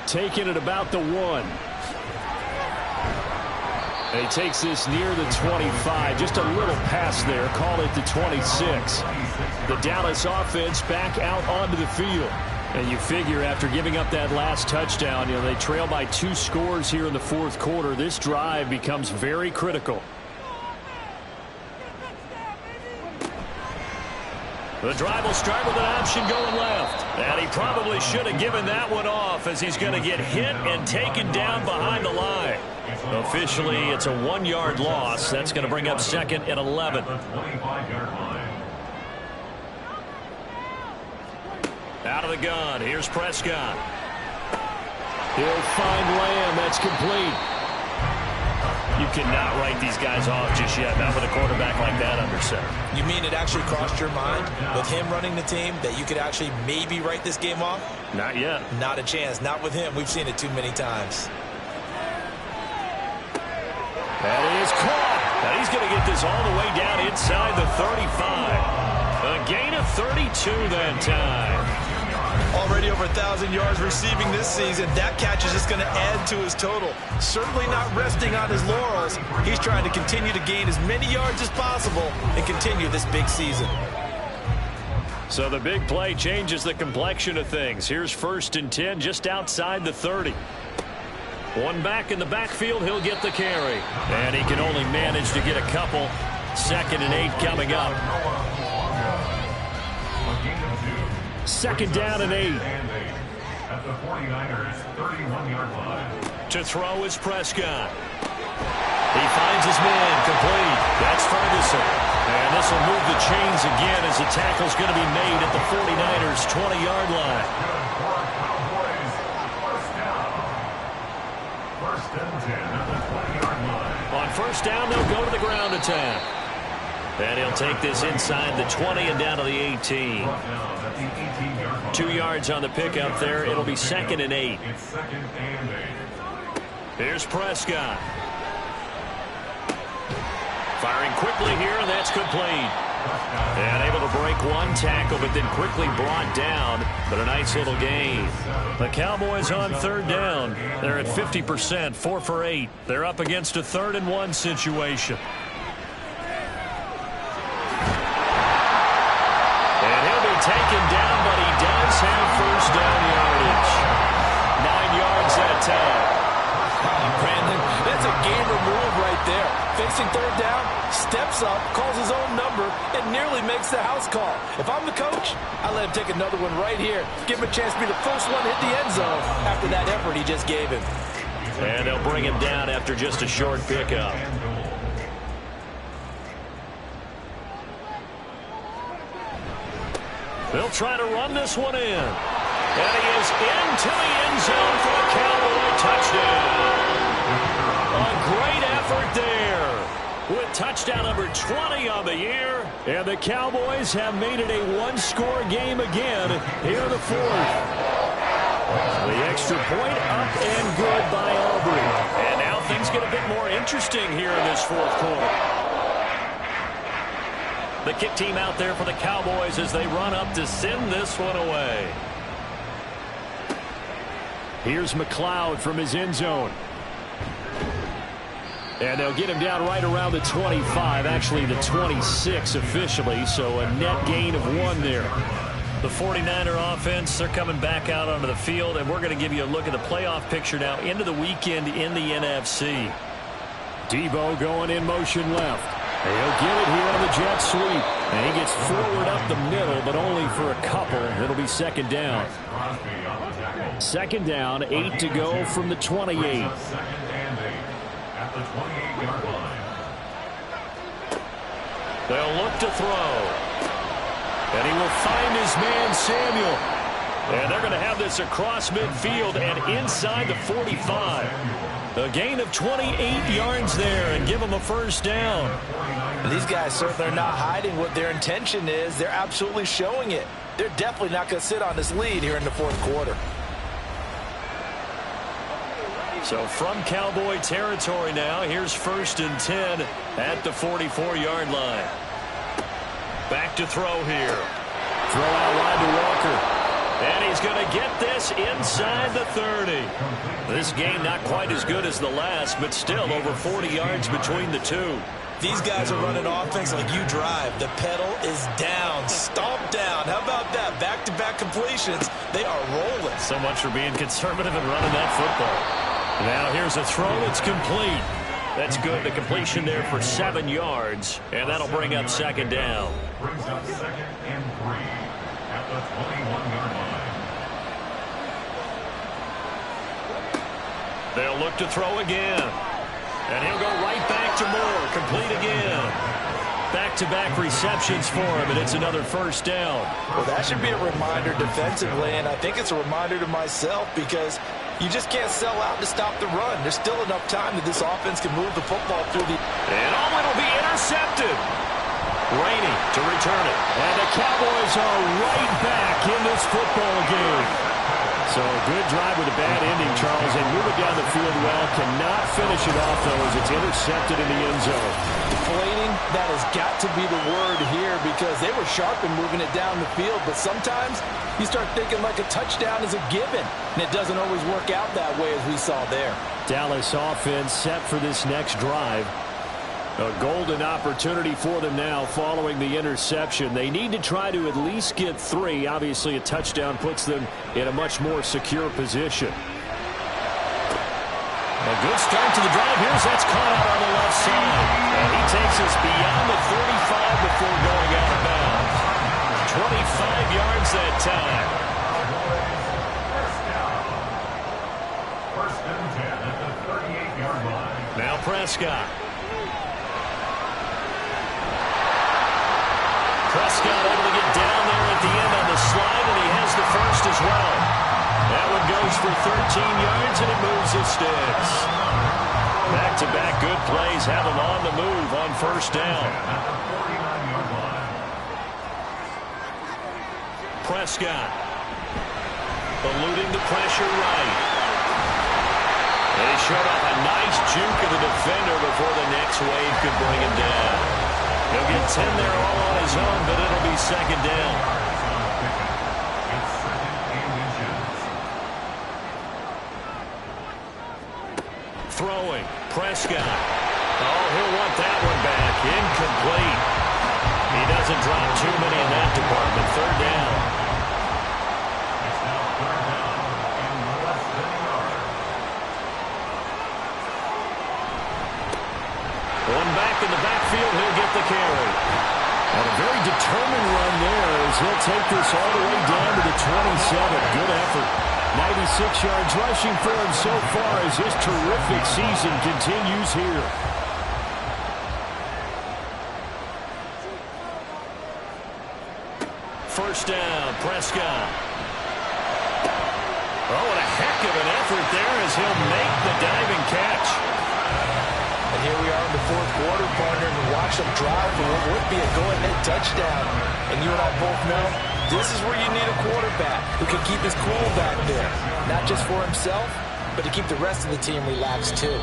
Taking it about the 1. And he takes this near the 25. Just a little pass there. Call it the 26. The Dallas offense back out onto the field. And you figure after giving up that last touchdown, they trail by 2 scores here in the 4th quarter. This drive becomes very critical. The drive will start with an option going left. And he probably should have given that one off as he's going to get hit and taken down behind the line. Officially, it's a 1-yard loss. That's going to bring up 2nd and 11. Out of the gun. Here's Prescott. He'll find Lamb. That's complete. You cannot write these guys off just yet, not with a quarterback like that under center. You mean it actually crossed your mind with him running the team that you could actually maybe write this game off? Not yet. Not a chance. Not with him. We've seen it too many times. That is caught. Now he's going to get this all the way down inside the 35. A gain of 32 that time. Already over 1,000 yards receiving this season. That catch is just going to add to his total. Certainly not resting on his laurels. He's trying to continue to gain as many yards as possible and continue this big season. So the big play changes the complexion of things. Here's 1st and 10 just outside the 30. One back in the backfield, he'll get the carry. And he can only manage to get a couple. 2nd and 8 coming up. 2nd down and 8. At the 49ers 31-yard line. To throw is Prescott. He finds his man complete. That's Ferguson. And this will move the chains again as the tackle's going to be made at the 49ers 20-yard line. First and 10 at the 20-yard line. On 1st down, they'll go to the ground attack. And he'll take this inside the 20 and down to the 18. 2 yards on the pickup there. It'll be 2nd and 8. Here's Prescott. Firing quickly here, and that's complete. And able to break one tackle, but then quickly brought down. But a nice little gain. The Cowboys on 3rd down. They're at 50%, 4 for 8. They're up against a 3rd and 1 situation. Taken down, but he does have 1st down yardage. 9 yards that time. Brandon, that's a gamer move right there. Facing 3rd down, steps up, calls his own number, and nearly makes the house call. If I'm the coach, I let him take another one right here. Give him a chance to be the first one to hit the end zone after that effort he just gave him. And they'll bring him down after just a short pickup. They'll try to run this one in. And he is into the end zone for a Cowboy touchdown. A great effort there with touchdown number 20 on the year. And the Cowboys have made it a 1-score game again here in the 4th. The extra point up and good by Aubrey. And now things get a bit more interesting here in this 4th quarter. The kick team out there for the Cowboys as they run up to send this one away. Here's McLeod from his end zone. And they'll get him down right around the 25, actually the 26 officially, so a net gain of 1 there. The 49er offense, they're coming back out onto the field, and we're going to give you a look at the playoff picture now into the weekend in the NFC. Debo going in motion left. He'll get it here on the jet sweep. And he gets forward up the middle, but only for a couple. It'll be second down. Second down, 8 to go from the 28. Second and 8 at the 28-yard line. They'll look to throw. And he will find his man, Samuel. And they're going to have this across midfield and inside the 45. A gain of 28 yards there and give them a first down. These guys certainly are not hiding what their intention is. They're absolutely showing it. They're definitely not going to sit on this lead here in the fourth quarter. So from Cowboy territory now, here's 1st and 10 at the 44-yard line. Back to throw here. Throw out wide to Walker. And he's going to get this inside the 30. This game not quite as good as the last, but still over 40 yards between the two. These guys are running offense like you drive. The pedal is down, stomped down. How about that? Back-to-back completions. They are rolling. So much for being conservative and running that football. Now here's a throw that's complete. That's good. The completion there for 7 yards, and that'll bring up second down. Brings up 2nd and 3 at the 21-yard line. They'll look to throw again. And he'll go right back to Moore. Complete again. Back-to-back receptions for him, and it's another first down. Well, that should be a reminder defensively, and I think it's a reminder to myself because you just can't sell out to stop the run. There's still enough time that this offense can move the football through the... And it'll be intercepted. Rainey to return it. And the Cowboys are right back in this football game. So a good drive with a bad ending, Charles. They move it down the field well. Cannot finish it off, though, as it's intercepted in the end zone. Deflating, that has got to be the word here because they were sharp in moving it down the field. But sometimes you start thinking like a touchdown is a given. And it doesn't always work out that way as we saw there. Dallas offense set for this next drive. A golden opportunity for them now following the interception. They need to try to at least get 3. Obviously, a touchdown puts them in a much more secure position. A good start to the drive. That's caught out on the left side. And he takes us beyond the 35 before going out of bounds. 25 yards that time. First and 10 at the 38-yard line. Now Prescott. Prescott able to get down there at the end on the slide, and he has the first as well. That one goes for 13 yards, and it moves the sticks. Back-to-back good plays have him on the move on first down. Prescott eluding the pressure right. And he showed off a nice juke of the defender before the next wave could bring him down. He'll get 10 there all on his own, but it'll be second down. Throwing. Prescott. Oh, he'll want that one back. Incomplete. He doesn't drop too many in that department. Third down. It's now third down and less than a yard. One back in the backfield, he'll get the carry. And a very determined run there as he'll take this all the way down to the 27. Good effort. 96 yards rushing for him so far as this terrific season continues here. First down, Prescott. Oh, what a heck of an effort there as he'll make the diving catch. And here we are in the fourth quarter, partner, and watch them drive for what would be a go-ahead touchdown. And you and I both know this is where you need a quarterback who can keep his cool back there. Not just for himself, but to keep the rest of the team relaxed too.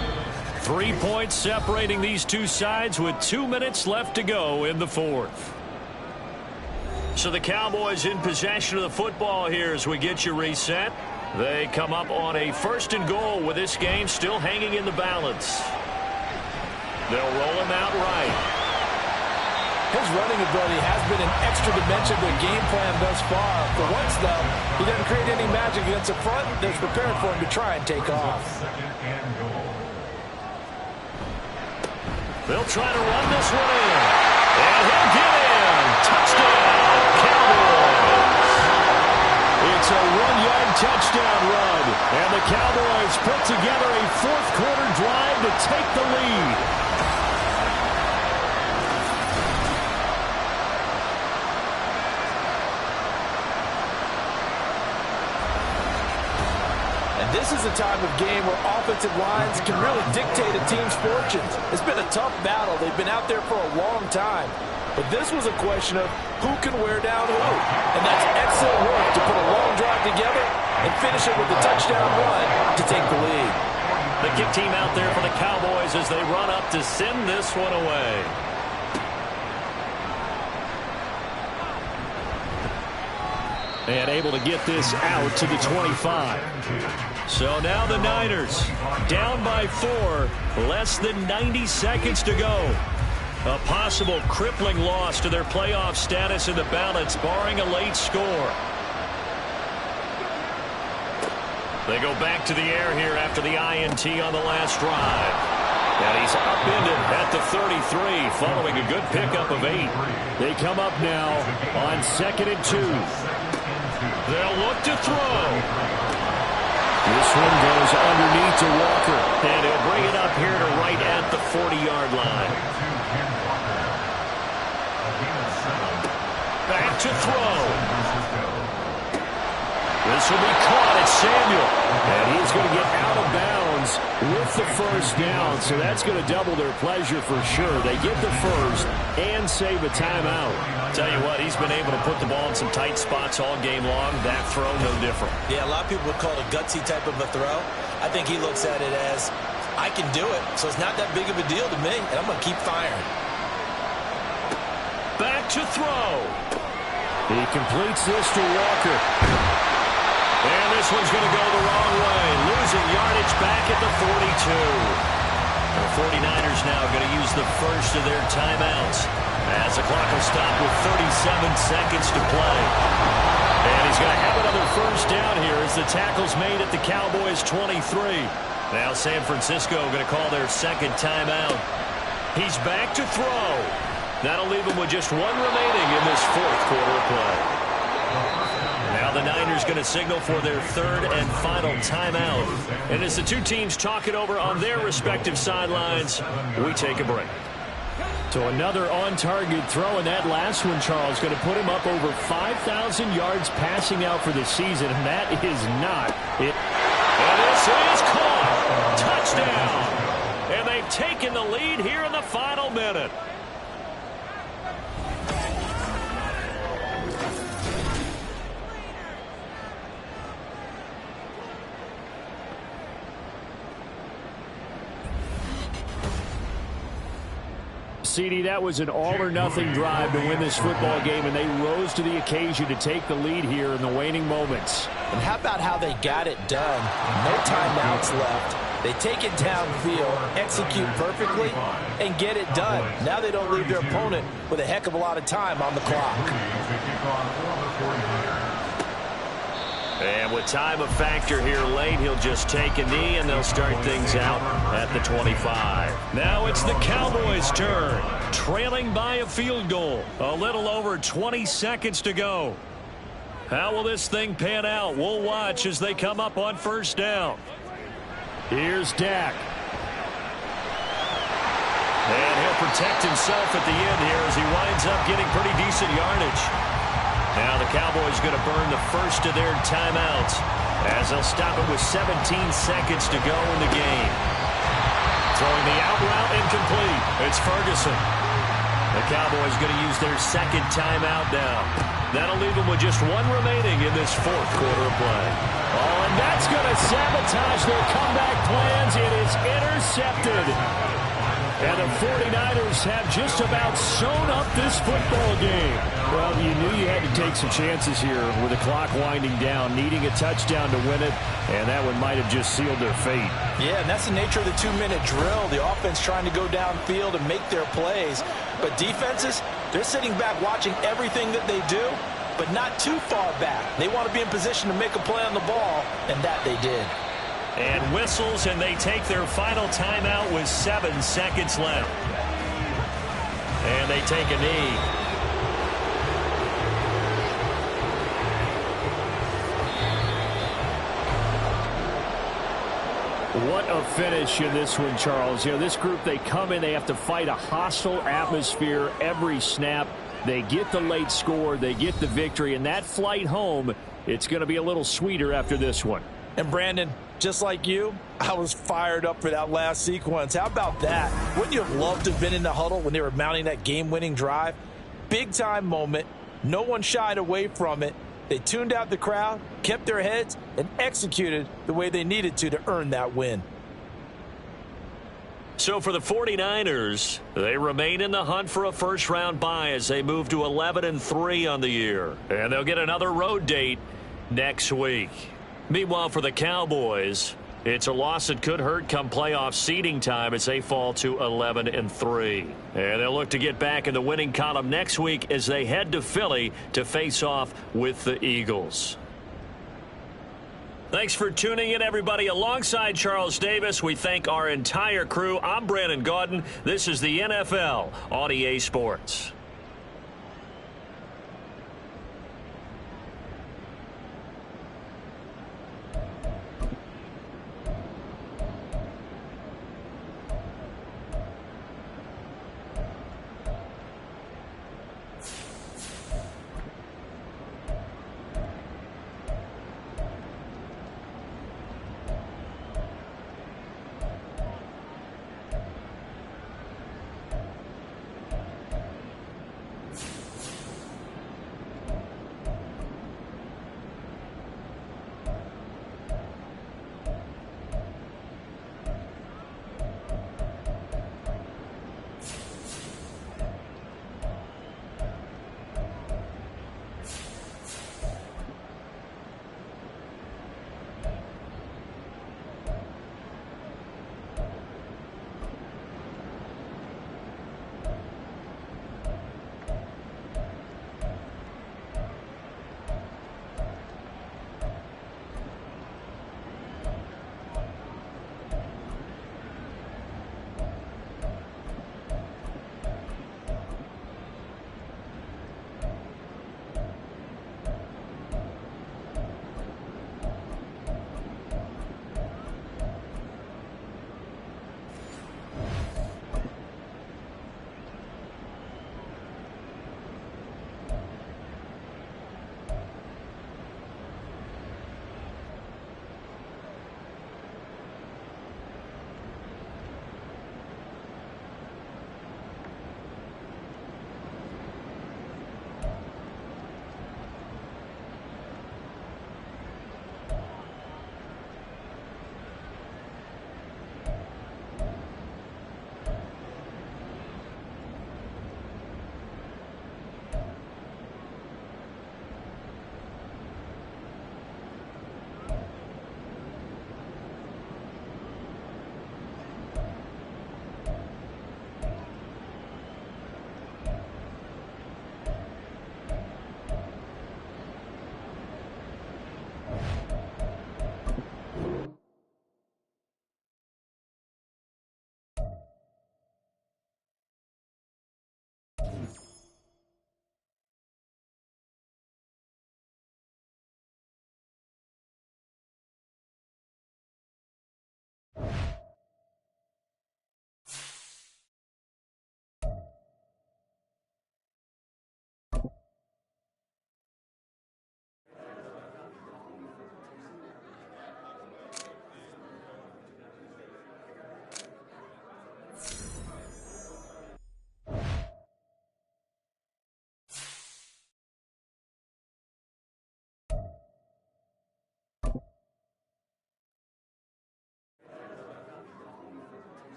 3 points separating these two sides with 2 minutes left to go in the fourth. So the Cowboys in possession of the football here as we get you reset. They come up on a first and goal with this game still hanging in the balance. They'll roll him out right. His running ability has been an extra dimension to the game plan thus far. For once, though, he doesn't create any magic against the front that's prepared for him to try and take off. They'll try to run this one in. And he'll get in. Touchdown, Cowboys. It's a 1-yard touchdown run. And the Cowboys put together a fourth-quarter drive to take the lead. This is a time of game where offensive lines can really dictate a team's fortunes. It's been a tough battle. They've been out there for a long time. But this was a question of who can wear down who. And that's excellent work to put a long drive together and finish it with a touchdown run to take the lead. The kick team out there for the Cowboys as they run up to send this one away. And able to get this out to the 25. So now the Niners down by 4, less than 90 seconds to go. A possible crippling loss to their playoff status in the balance, barring a late score. They go back to the air here after the INT on the last drive. And he's upended at the 33, following a good pickup of 8. They come up now on 2nd and 2. They'll look to throw. This one goes underneath to Walker. And he'll bring it up here to right at the 40-yard line. Back to throw. This will be caught at Samuel. And he's going to get out of bounds with the first down. So that's going to double their pleasure for sure. They get the first and save a timeout. Tell you what, he's been able to put the ball in some tight spots all game long. That throw, no different. Yeah, a lot of people would call it a gutsy type of a throw. I think he looks at it as, I can do it, so it's not that big of a deal to me, and I'm going to keep firing. Back to throw. He completes this to Walker. And this one's going to go the wrong way. Losing yardage back at the 42. The 49ers now going to use the first of their timeouts as the clock will stop with 37 seconds to play. And he's going to have another first down here as the tackle's made at the Cowboys' 23. Now San Francisco going to call their second timeout. He's back to throw. That'll leave him with just one remaining in this fourth quarter of play. Now the Niners going to signal for their third and final timeout. And as the two teams talk it over on their respective sidelines, we take a break. So another on-target throw, and that last one, Charles, going to put him up over 5,000 yards passing out for the season, and that is not it. And this is caught. Touchdown. And they've taken the lead here in the final minute. CD, that was an all-or-nothing drive to win this football game, and they rose to the occasion to take the lead here in the waning moments. And how about how they got it done? No timeouts left. They take it downfield, execute perfectly, and get it done. Now they don't leave their opponent with a heck of a lot of time on the clock. And with time a factor here late, he'll just take a knee, and they'll start things out at the 25. Now it's the Cowboys' turn, trailing by a field goal. A little over 20 seconds to go. How will this thing pan out? We'll watch as they come up on first down. Here's Dak. And he'll protect himself at the end here as he winds up getting pretty decent yardage. Now the Cowboys going to burn the first of their timeouts as they'll stop it with 17 seconds to go in the game. Throwing the out route incomplete. It's Ferguson. The Cowboys going to use their second timeout now. That'll leave them with just one remaining in this fourth quarter of play. Oh, and that's going to sabotage their comeback plans. It is intercepted. And the 49ers have just about sewn up this football game. Well, you knew you had to take some chances here with the clock winding down, needing a touchdown to win it, and that one might have just sealed their fate. Yeah, and that's the nature of the 2-minute drill. The offense trying to go downfield and make their plays. But defenses, they're sitting back watching everything that they do, but not too far back. They want to be in position to make a play on the ball, and that they did. And whistles, and they take their final timeout with 7 seconds left. And they take a knee. What a finish in this one, Charles. You know, this group, they come in, they have to fight a hostile atmosphere every snap. They get the late score, they get the victory, and that flight home, it's going to be a little sweeter after this one. And Brandon, just like you, I was fired up for that last sequence. How about that? Wouldn't you have loved to have been in the huddle when they were mounting that game-winning drive? Big-time moment. No one shied away from it. They tuned out the crowd, kept their heads, and executed the way they needed to earn that win. So for the 49ers, they remain in the hunt for a first-round bye as they move to 11-3 on the year. And they'll get another road date next week. Meanwhile, for the Cowboys, it's a loss that could hurt come playoff seeding time as they fall to 11-3. And they'll look to get back in the winning column next week as they head to Philly to face off with the Eagles. Thanks for tuning in, everybody. Alongside Charles Davis, we thank our entire crew. I'm Brandon Gaudin. This is the NFL on EA Sports.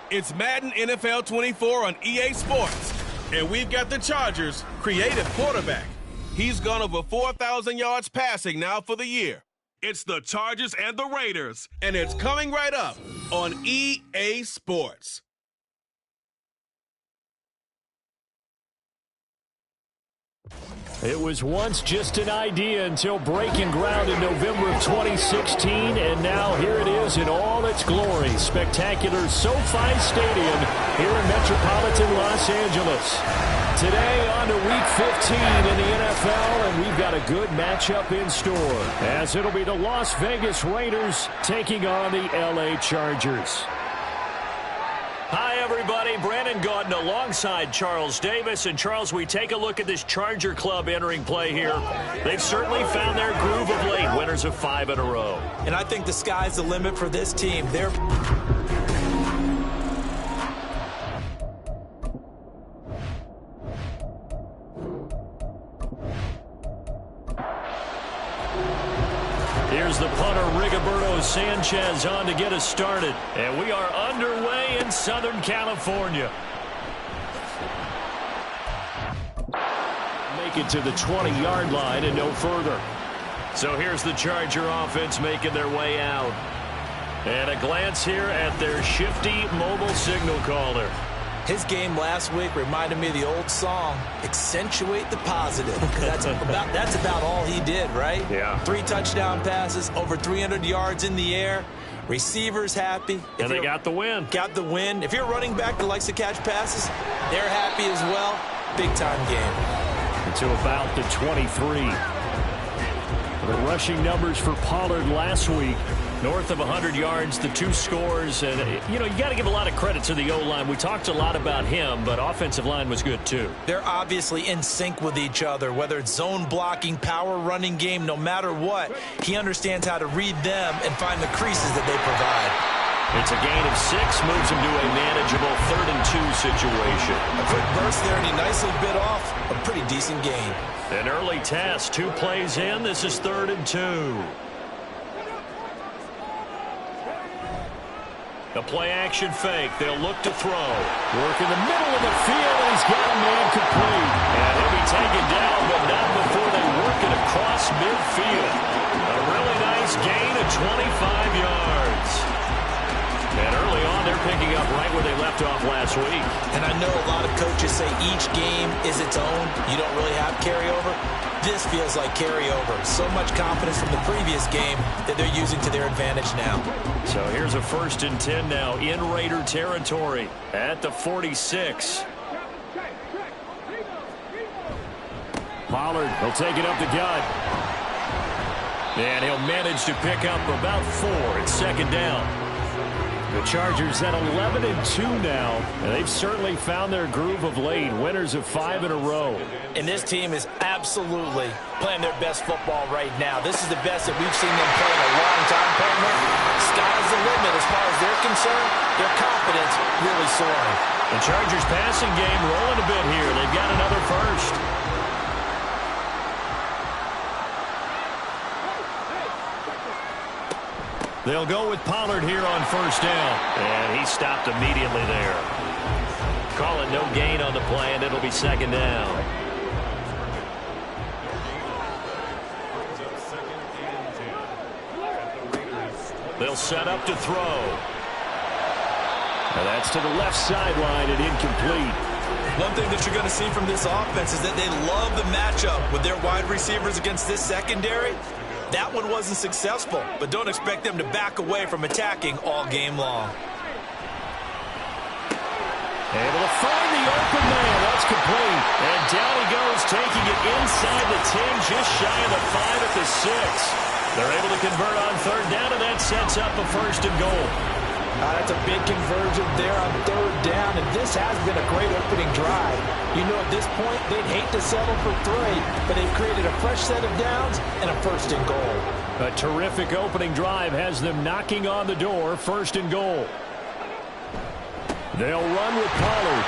It's Madden NFL 24 on EA Sports. And we've got the Chargers' creative quarterback. He's gone over 4,000 yards passing now for the year. It's the Chargers and the Raiders, and it's coming right up on EA Sports. It was once just an idea until breaking ground in November of 2016, and now here it is in all its glory. Spectacular SoFi Stadium here in metropolitan Los Angeles. Today on to Week 15 in the NFL, and we've got a good matchup in store, as it'll be the Las Vegas Raiders taking on the LA Chargers. Hi, everybody. Brandon Gaudin alongside Charles Davis. And, Charles, we take a look at this Charger club entering play here. They've certainly found their groove of late, winners of 5 in a row. And I think the sky's the limit for this team. They're... Here's the punter, Rigoberto Sanchez, on to get us started. And we are underway in Southern California. Make it to the 20-yard line and no further. So here's the Charger offense making their way out. And a glance here at their shifty mobile signal caller. His game last week reminded me of the old song, Accentuate the Positive. That's about all he did, right? Yeah. 3 touchdown passes, over 300 yards in the air. Receivers happy. And they got the win. Got the win. If you're a running back that likes to catch passes, they're happy as well. Big-time game. To about the 23. The rushing numbers for Pollard last week. North of 100 yards, the 2 scores. And, you got to give a lot of credit to the O-line. We talked a lot about him, but offensive line was good, too. They're obviously in sync with each other, whether it's zone blocking, power running game, no matter what. He understands how to read them and find the creases that they provide. It's a gain of 6, moves him to a manageable 3rd and 2 situation. A quick burst there, and he nicely bit off a pretty decent gain. An early test, 2 plays in. This is 3rd and 2. A play-action fake. They'll look to throw. Work in the middle of the field, and he's got a man complete. And he'll be taken down, but not before they work it across midfield. A really nice gain of 25 yards. And early on, they're picking up right where they left off last week. And I know a lot of coaches say each game is its own. You don't really have carryover. This feels like carryover. So much confidence from the previous game that they're using to their advantage now. So here's a 1st and 10 now in Raider territory at the 46. Pollard will take it up the gut. And he'll manage to pick up about 4 at 2nd down. The Chargers at 11 and 2 now, and they've certainly found their groove of late, winners of 5 in a row. And this team is absolutely playing their best football right now. This is the best that we've seen them play in a long time, partner. Sky's the limit as far as they're concerned. Their confidence really soaring. The Chargers passing game rolling a bit here. They've got another first. They'll go with Pollard here on 1st down. And he stopped immediately there. Call it no gain on the play, and it'll be 2nd down. They'll set up to throw. And that's to the left sideline and incomplete. One thing that you're going to see from this offense is that they love the matchup with their wide receivers against this secondary. That one wasn't successful, but don't expect them to back away from attacking all game long. Able to find the open man. That's complete. And down he goes, taking it inside the 10, just shy of the 5 at the 6. They're able to convert on 3rd down, and that sets up a 1st and goal. That's a big conversion there on 3rd down, and this has been a great opening drive. You know, at this point, they'd hate to settle for 3, but they've created a fresh set of downs and a 1st and goal. A terrific opening drive has them knocking on the door, 1st and goal. They'll run with Pollard.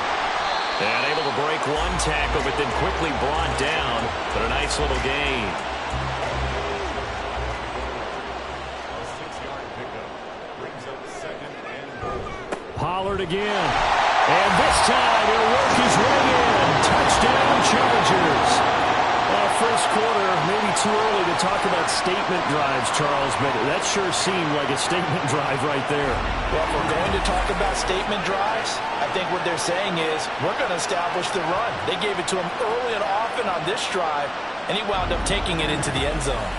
And able to break 1 tackle, but then quickly brought down. But a nice little gain. Pollard it again. And this time he'll work his way in. Touchdown, Chargers. First quarter, maybe too early to talk about statement drives, Charles, but that sure seemed like a statement drive right there. Well, if we're going to talk about statement drives, I think what they're saying is we're going to establish the run. They gave it to him early and often on this drive, and he wound up taking it into the end zone.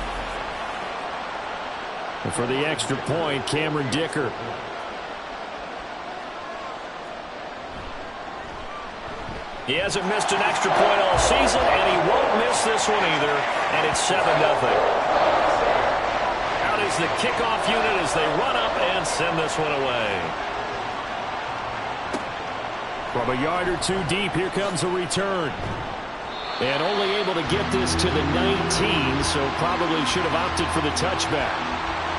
And for the extra point, Cameron Dicker. He hasn't missed an extra point all season, and he won't miss this one either, and it's 7-0. Out is the kickoff unit as they run up and send this one away. From a yard or two deep, here comes a return. And only able to get this to the 19, so probably should have opted for the touchback.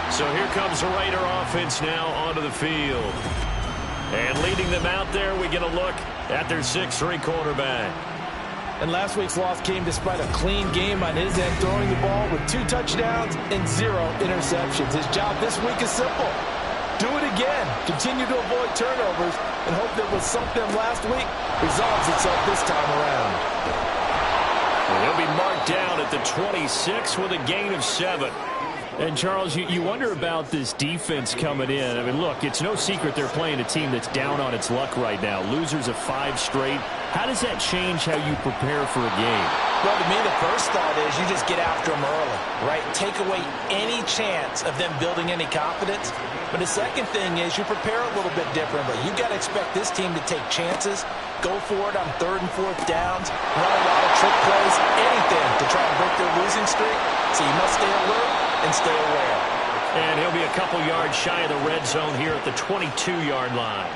So here comes the Raider offense now onto the field. And leading them out there, we get a look at their 6'3" quarterback. And last week's loss came despite a clean game on his end, throwing the ball with 2 touchdowns and 0 interceptions. His job this week is simple. Do it again. Continue to avoid turnovers and hope that what sunk them last week resolves itself this time around. And he'll be marked down at the 26 with a gain of 7. And, Charles, you wonder about this defense coming in. I mean, look, it's no secret they're playing a team that's down on its luck right now. Losers of 5 straight. How does that change how you prepare for a game? Well, to me, the first thought is you just get after them early, right? Take away any chance of them building any confidence. But the second thing is you prepare a little bit differently. You've got to expect this team to take chances, go for it on 3rd and 4th downs, run a lot of trick plays, anything to try and break their losing streak. So you must stay alert and stay aware. And he'll be a couple yards shy of the red zone here at the 22-yard line.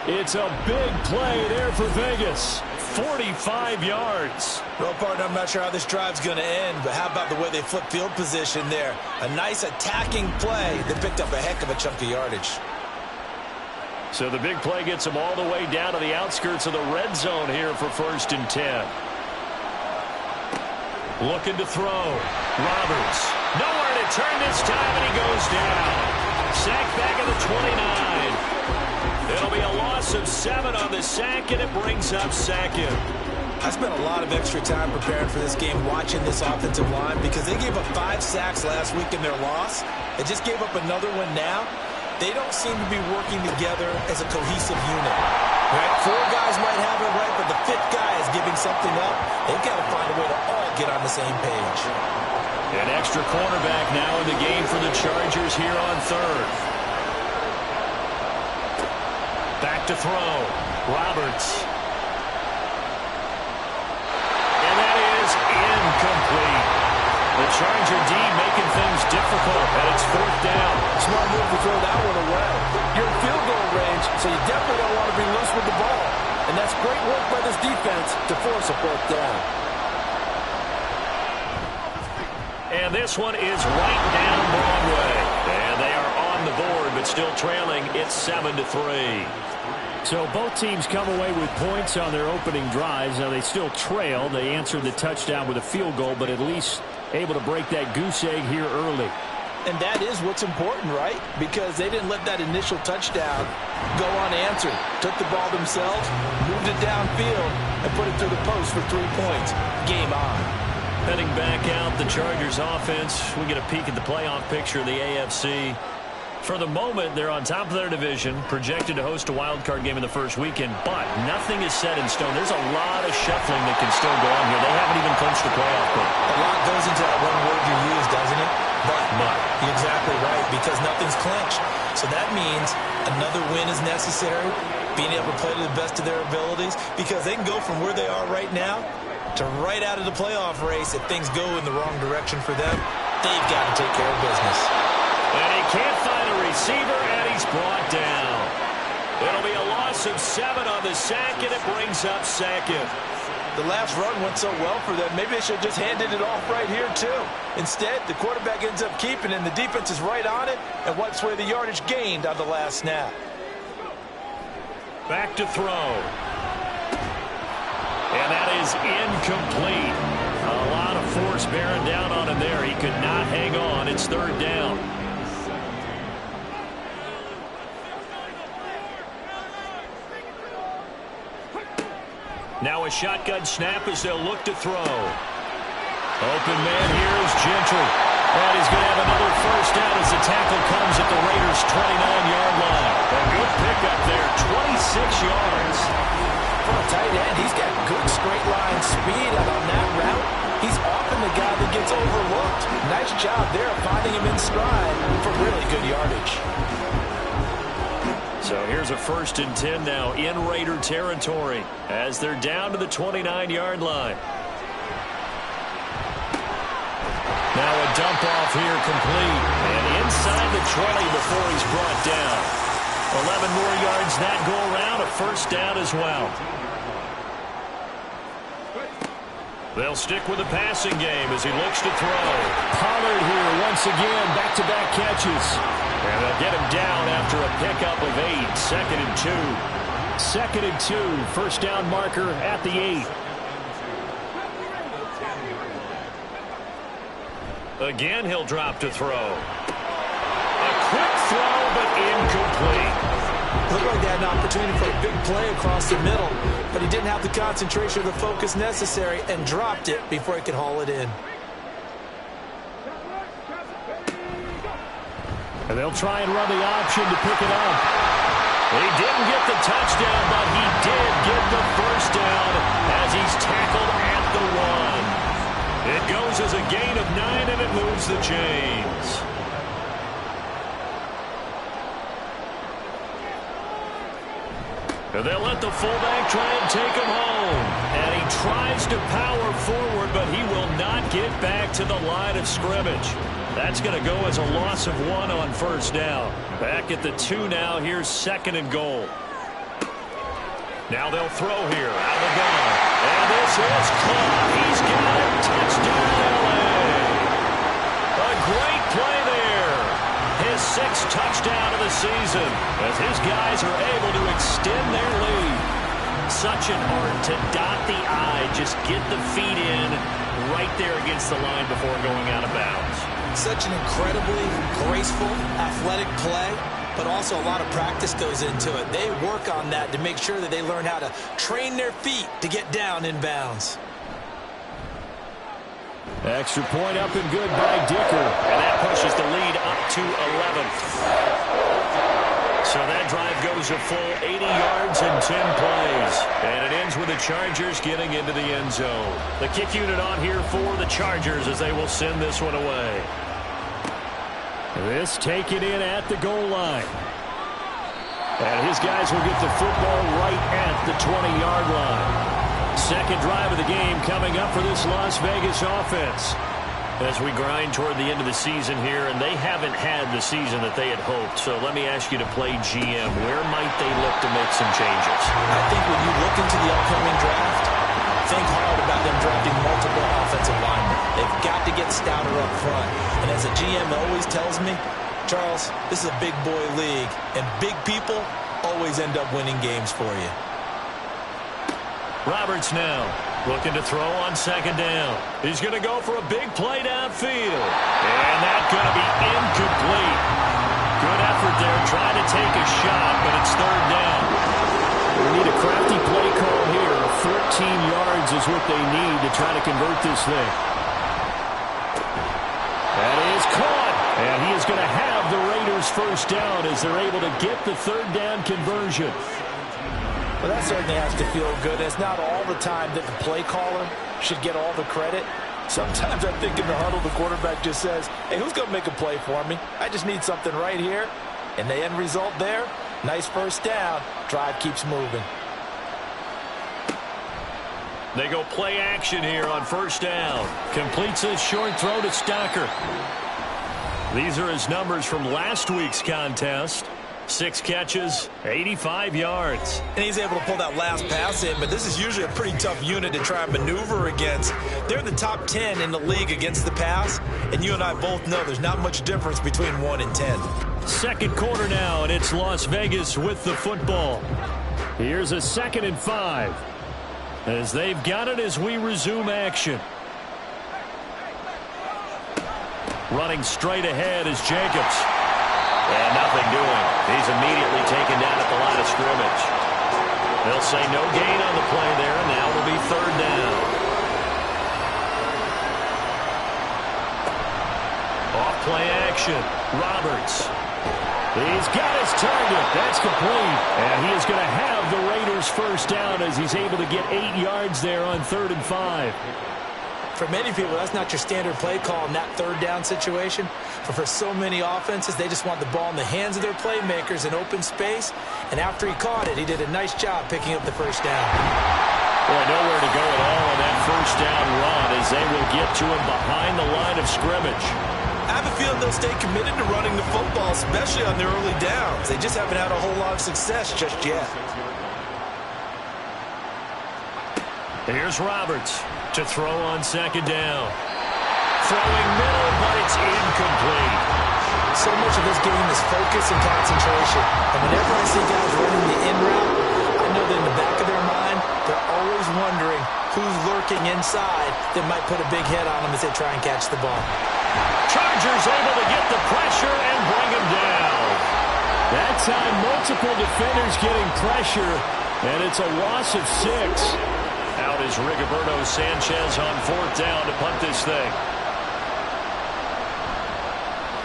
It's a big play there for Vegas. 45 yards. Well, partner, I'm not sure how this drive's going to end, but how about the way they flip field position there? A nice attacking play that picked up a heck of a chunk of yardage. So the big play gets them all the way down to the outskirts of the red zone here for 1st and 10. Looking to throw. Roberts. Nowhere to turn this time, and he goes down. Sack back at the 29. It'll be a loss of 7 on the sack, and it brings up 2nd. I spent a lot of extra time preparing for this game watching this offensive line because they gave up 5 sacks last week in their loss. They just gave up another one now. They don't seem to be working together as a cohesive unit. Right? 4 guys might have it right, but the 5th guy is giving something up. They've got to find a way to all get on the same page. An extra cornerback now in the game for the Chargers here on 3rd. Back to throw. Roberts. And that is incomplete. The Charger D making things difficult, and it's 4th down. Smart move to throw that one away. You're in field goal range, so you definitely don't want to be loose with the ball. And that's great work by this defense to force a 4th down. And this one is right down Broadway. And they are on the board, but still trailing. It's 7-3. So both teams come away with points on their opening drives. Now they still trail. They answered the touchdown with a field goal, but at least able to break that goose egg here early. And that is what's important, right? Because they didn't let that initial touchdown go unanswered. Took the ball themselves, moved it downfield, and put it through the post for 3 points. Game on. Heading back out, the Chargers offense. We get a peek at the playoff picture of the AFC. For the moment, they're on top of their division, projected to host a wild card game in the first weekend, but nothing is set in stone. There's a lot of shuffling that can still go on here. They haven't even clinched the playoff game. A lot goes into that one word you use, doesn't it? But. You're exactly right, because nothing's clinched. So that means another win is necessary, being able to play to the best of their abilities, because they can go from where they are right now to right out of the playoff race. If things go in the wrong direction for them, they've got to take care of business. And he can't find a receiver, and he's brought down. It'll be a loss of 7 on the sack, and it brings up 2nd. The last run went so well for them, maybe they should have just handed it off right here, too. Instead, the quarterback ends up keeping it, and the defense is right on it and wipes away the yardage gained on the last snap. Back to throw. And that is incomplete. A lot of force bearing down on him there. He could not hang on. It's 3rd down. Now a shotgun snap as they'll look to throw. Open man here is Gentry. And he's going to have another first down as the tackle comes at the Raiders' 29-yard line. A good pickup there, 26 yards. For a tight end, he's got good straight line speed, and on that route, he's often the guy that gets overlooked. Nice job there of finding him in stride for really good yardage. So here's a 1st and 10 now in Raider territory as they're down to the 29-yard line. Now a dump off here complete. And inside the 20 before he's brought down. 11 more yards that go around. A first down as well. They'll stick with the passing game as he looks to throw. Pollard here once again. Back-to-back catches. And they'll get him down after a pickup of 8. 2nd and 2. 2nd and 2. First down marker at the 8. Again, he'll drop to throw. A quick throw, but incomplete. Looked like they had an opportunity for a big play across the middle, but he didn't have the concentration or the focus necessary and dropped it before he could haul it in. And they'll try and run the option to pick it up. He didn't get the touchdown, but he did get the first down as he's tackled at the 1. It goes as a gain of 9, and it moves the chains. And they'll let the fullback try and take him home. And he tries to power forward, but he will not get back to the line of scrimmage. That's going to go as a loss of 1 on first down. Back at the 2 now. Here's 2nd and goal. Now they'll throw here. Out of the gun. And this is caught. He's got it. Touchdown, L.A. A great play there. His 6th touchdown of the season as his guys are able to extend their lead. Such an art to dot the I. Just get the feet in right there against the line before going out of bounds. Such an incredibly graceful, athletic play. But also a lot of practice goes into it. They work on that to make sure that they learn how to train their feet to get down in bounds. Extra point up and good by Dicker. And that pushes the lead up to 11. So that drive goes a full 80 yards and 10 plays. And it ends with the Chargers getting into the end zone. The kick unit on here for the Chargers as they will send this one away. This taken in at the goal line. And his guys will get the football right at the 20-yard line. Second drive of the game coming up for this Las Vegas offense. As we grind toward the end of the season here, and they haven't had the season that they had hoped. So let me ask you to play GM. Where might they look to make some changes? I think when you look into the upcoming draft, think hard about them drafting multiple offensive linemen. They've got to get stouter up front. And as a GM always tells me, Charles, this is a big boy league, and big people always end up winning games for you. Roberts now looking to throw on 2nd down. He's going to go for a big play downfield. And that's going to be incomplete. Good effort there trying to take a shot, but it's 3rd down. We need a crafty play call here. 14 yards is what they need to try to convert this thing. That is caught. And he is going to have the Raiders first down as they're able to get the 3rd down conversion. Well, that certainly has to feel good. It's not all the time that the play caller should get all the credit. Sometimes I think in the huddle, the quarterback just says, hey, who's going to make a play for me? I just need something right here. And the end result there, nice first down. Drive keeps moving. They go play action here on 1st down. Completes a short throw to Stocker. These are his numbers from last week's contest. 6 catches, 85 yards. And he's able to pull that last pass in, but this is usually a pretty tough unit to try and maneuver against. They're in the top 10 in the league against the pass, and you and I both know there's not much difference between 1 and 10. Second quarter now, and it's Las Vegas with the football. Here's a 2nd and 5. As they've got it as we resume action. Running straight ahead is Jacobs. And nothing doing. He's immediately taken down at the line of scrimmage. They'll say no gain on the play there, and now it'll be third down. Off play action. Roberts. He's got his target. That's complete. And he is going to have the Raiders first down as he's able to get 8 yards there on 3rd and 5. For many people, that's not your standard play call in that third down situation. But for so many offenses, they just want the ball in the hands of their playmakers in open space. And after he caught it, he did a nice job picking up the first down. Boy, nowhere to go at all on that first down run as they will get to him behind the line of scrimmage. I have a feeling they'll stay committed to running the football, especially on their early downs. They just haven't had a whole lot of success just yet. Here's Roberts to throw on 2nd down. Throwing middle, but it's incomplete. So much of this game is focus and concentration. And whenever I see guys running the in route, I know that in the back of their mind, they're always wondering who's lurking inside that might put a big hit on them as they try and catch the ball. Chargers able to get the pressure and bring him down. That time, multiple defenders getting pressure, and it's a loss of 6. Out is Rigoberto Sanchez on 4th down to punt this thing.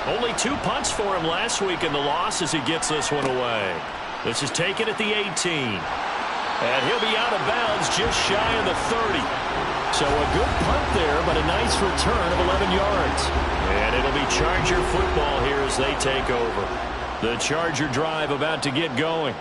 Only 2 punts for him last week in the loss as he gets this one away. This is taken at the 18. And he'll be out of bounds just shy of the 30. So a good punt there, but a nice return of 11 yards. And it'll be Charger football here as they take over. The Charger drive about to get going.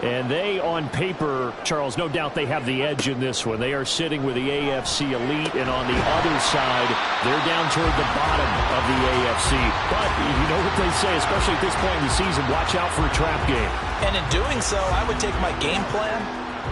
And they, on paper, Charles, no doubt they have the edge in this one. They are sitting with the AFC elite, and on the other side, they're down toward the bottom of the AFC. But you know what they say, especially at this point in the season, watch out for a trap game. And in doing so, I would take my game plan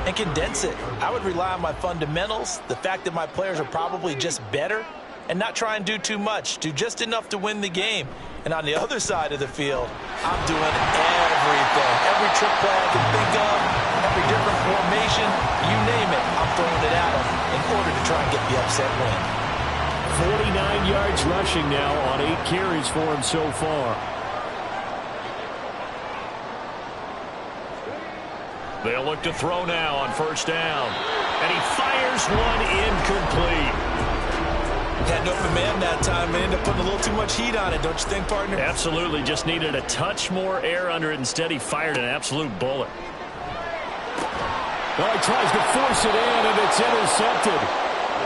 and condense it. I would rely on my fundamentals, the fact that my players are probably just better, and not try and do too much, do just enough to win the game. And on the other side of the field, I'm doing everything. Every trick play I can think of, every different formation, you name it, I'm throwing it at them in order to try and get the upset win. 49 yards rushing now on 8 carries for him so far. They'll look to throw now on 1st down. And he fires one incomplete. Had an open man that time and ended up putting a little too much heat on it, don't you think, partner? Absolutely. Just needed a touch more air under it. Instead, he fired an absolute bullet. Well, he tries to force it in, and it's intercepted.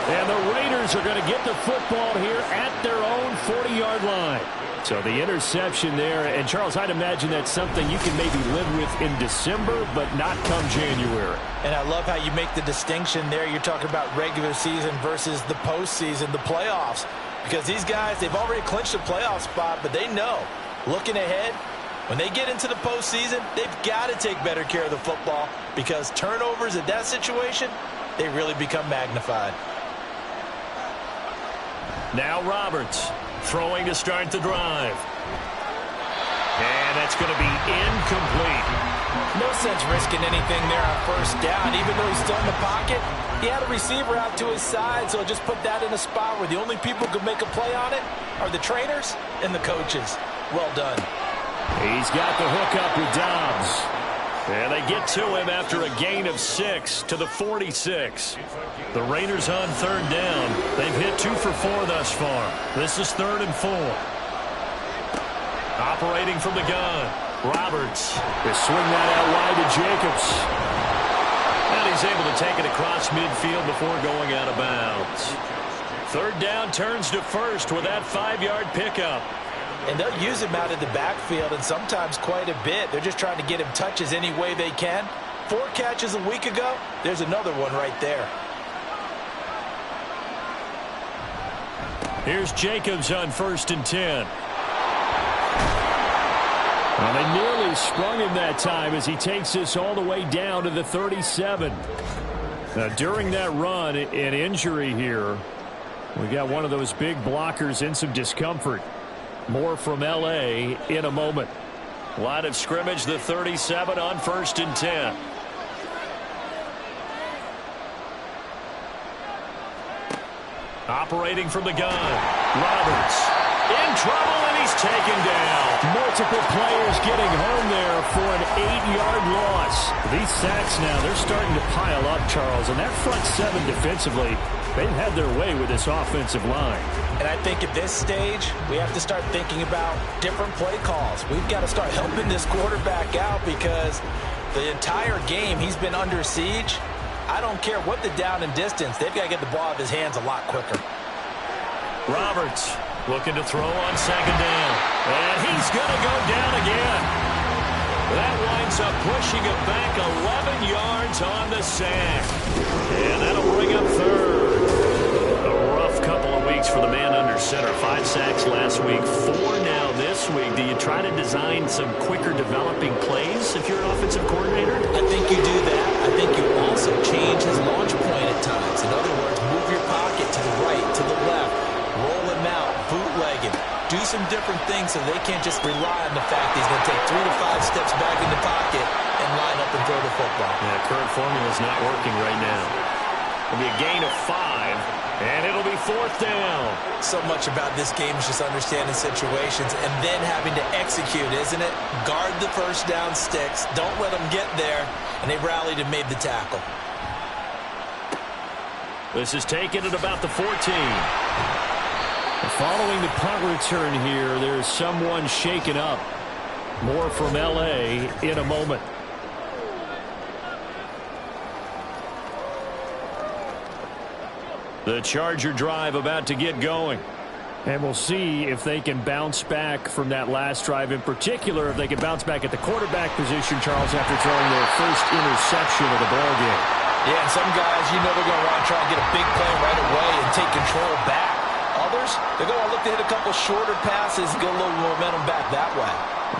And the Raiders are going to get the football here at their own 40-yard line. So the interception there, and Charles, I'd imagine that's something you can maybe live with in December, but not come January. And I love how you make the distinction there. You're talking about regular season versus the postseason, the playoffs. Because these guys, they've already clinched a playoff spot, but they know, looking ahead, when they get into the postseason, they've got to take better care of the football because turnovers in that situation, they really become magnified. Now Roberts throwing to start the drive. And that's going to be incomplete. No sense risking anything there on 1st down. Even though he's still in the pocket, he had a receiver out to his side, so just put that in a spot where the only people who can make a play on it are the trainers and the coaches. Well done. He's got the hook up with Dobbs. And they get to him after a gain of 6 to the 46. The Raiders on 3rd down. They've hit 2 for 4 thus far. This is 3rd and 4. Operating from the gun. Roberts. They swing that out wide to Jacobs. And he's able to take it across midfield before going out of bounds. 3rd down turns to 1st with that 5-yard pickup. And they'll use him out of the backfield, and sometimes quite a bit. They're just trying to get him touches any way they can. 4 catches a week ago, there's another one right there. Here's Jacobs on 1st and 10. Well, they nearly sprung him that time as he takes this all the way down to the 37. Now, during that run, an injury here. We got one of those big blockers in some discomfort. More from L.A. in a moment. Line of scrimmage, the 37 on 1st and 10. Operating from the gun. Roberts. In trouble, and he's taken down. Multiple players getting home there for an 8-yard loss. These sacks now, they're starting to pile up, Charles. And that front seven defensively, they've had their way with this offensive line. And I think at this stage, we have to start thinking about different play calls. We've got to start helping this quarterback out because the entire game he's been under siege. I don't care what the down and distance. They've got to get the ball out of his hands a lot quicker. Roberts looking to throw on second down. And he's going to go down again. That winds up pushing it back 11 yards on the sack. And that'll bring up third. A rough couple of weeks for the man under center. 5 sacks last week, 4 now this week. Do you try to design some quicker developing plays if you're an offensive coordinator? I think you do that. I think you also change his launch point at times. In other words, move your pocket to the right, to the left, roll him out, bootleg him. Do some different things so they can't just rely on the fact that he's going to take 3 to 5 steps back in the pocket and line up and throw the football. Yeah, current formula is not working right now. It'll be a gain of 5, and it'll be 4th down. So much about this game is just understanding situations and then having to execute, isn't it? Guard the first down sticks. Don't let them get there. And they rallied and made the tackle. This is taken at about the 14. Following the punt return here, there's someone shaken up. More from L.A. in a moment. The Charger drive about to get going. And we'll see if they can bounce back from that last drive. In particular, if they can bounce back at the quarterback position, Charles, after throwing their first interception of the ballgame. Yeah, and some guys, you know they're going to want to try and get a big play right away and take control back. Others, they're going to look to hit a couple shorter passes and get a little momentum back that way.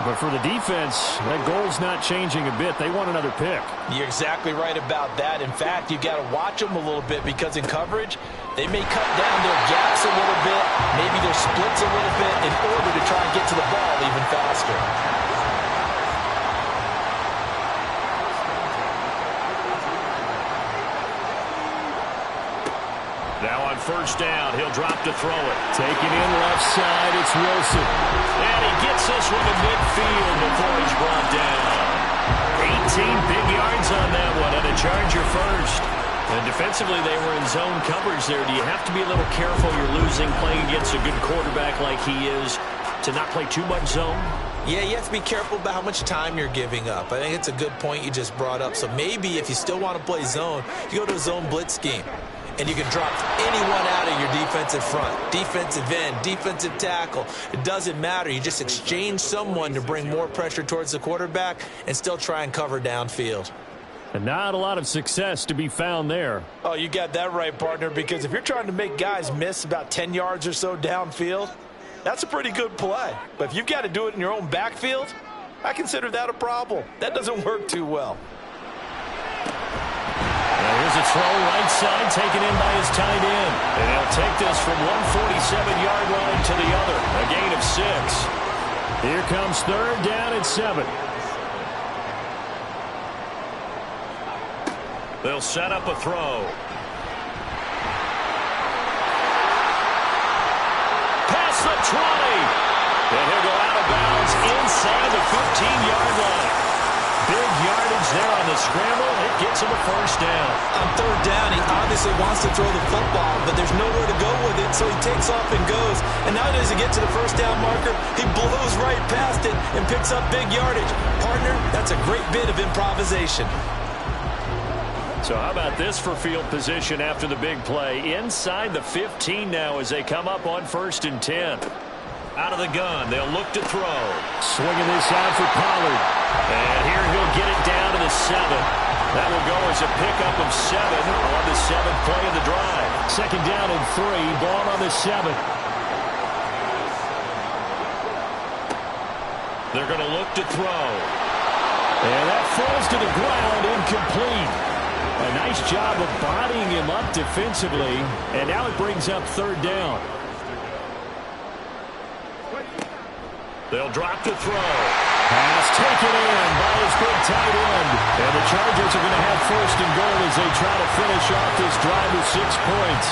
But for the defense, that goal's not changing a bit. They want another pick. You're exactly right about that. In fact, you've got to watch them a little bit because in coverage, they may cut down their gaps a little bit, maybe their splits a little bit in order to try and get to the ball even faster. Now on first down, he'll drop to throw it. Taking in left side, it's Wilson. And he gets this one to midfield before he's brought down. 18 big yards on that one, and a Charger first. And defensively, they were in zone coverage there. Do you have to be a little careful you're losing playing against a good quarterback like he is to not play too much zone? Yeah, you have to be careful about how much time you're giving up. I think it's a good point you just brought up. So maybe if you still want to play zone, you go to a zone blitz scheme. And you can drop anyone out of your defensive front, defensive end, defensive tackle. It doesn't matter. You just exchange someone to bring more pressure towards the quarterback and still try and cover downfield. And not a lot of success to be found there. Oh, you got that right, partner, because if you're trying to make guys miss about 10 yards or so downfield, that's a pretty good play. But if you've got to do it in your own backfield, I consider that a problem. That doesn't work too well. Here's a throw right side taken in by his tight end. And he'll take this from 147-yard line to the other. A gain of 6. Here comes third down and 7. They'll set up a throw. Past the 20. And he'll go out of bounds inside the 15-yard line. Big yardage there on the scramble. It gets him a first down. On third down, he obviously wants to throw the football, but there's nowhere to go with it, so he takes off and goes. And now does he get to the first down marker? He blows right past it and picks up big yardage. Partner, that's a great bit of improvisation. So how about this for field position after the big play? Inside the 15 now as they come up on 1st and 10. Out of the gun, they'll look to throw. Swinging this out for Pollard. And here he'll get it down to the 7. That will go as a pickup of 7 on the 7th play of the drive. Second down and 3, ball on the 7. They're going to look to throw. And that falls to the ground, incomplete. A nice job of bodying him up defensively. And now it brings up third down. They'll drop to throw. Pass taken in by his big tight end. And the Chargers are going to have 1st and goal as they try to finish off this drive with 6 points.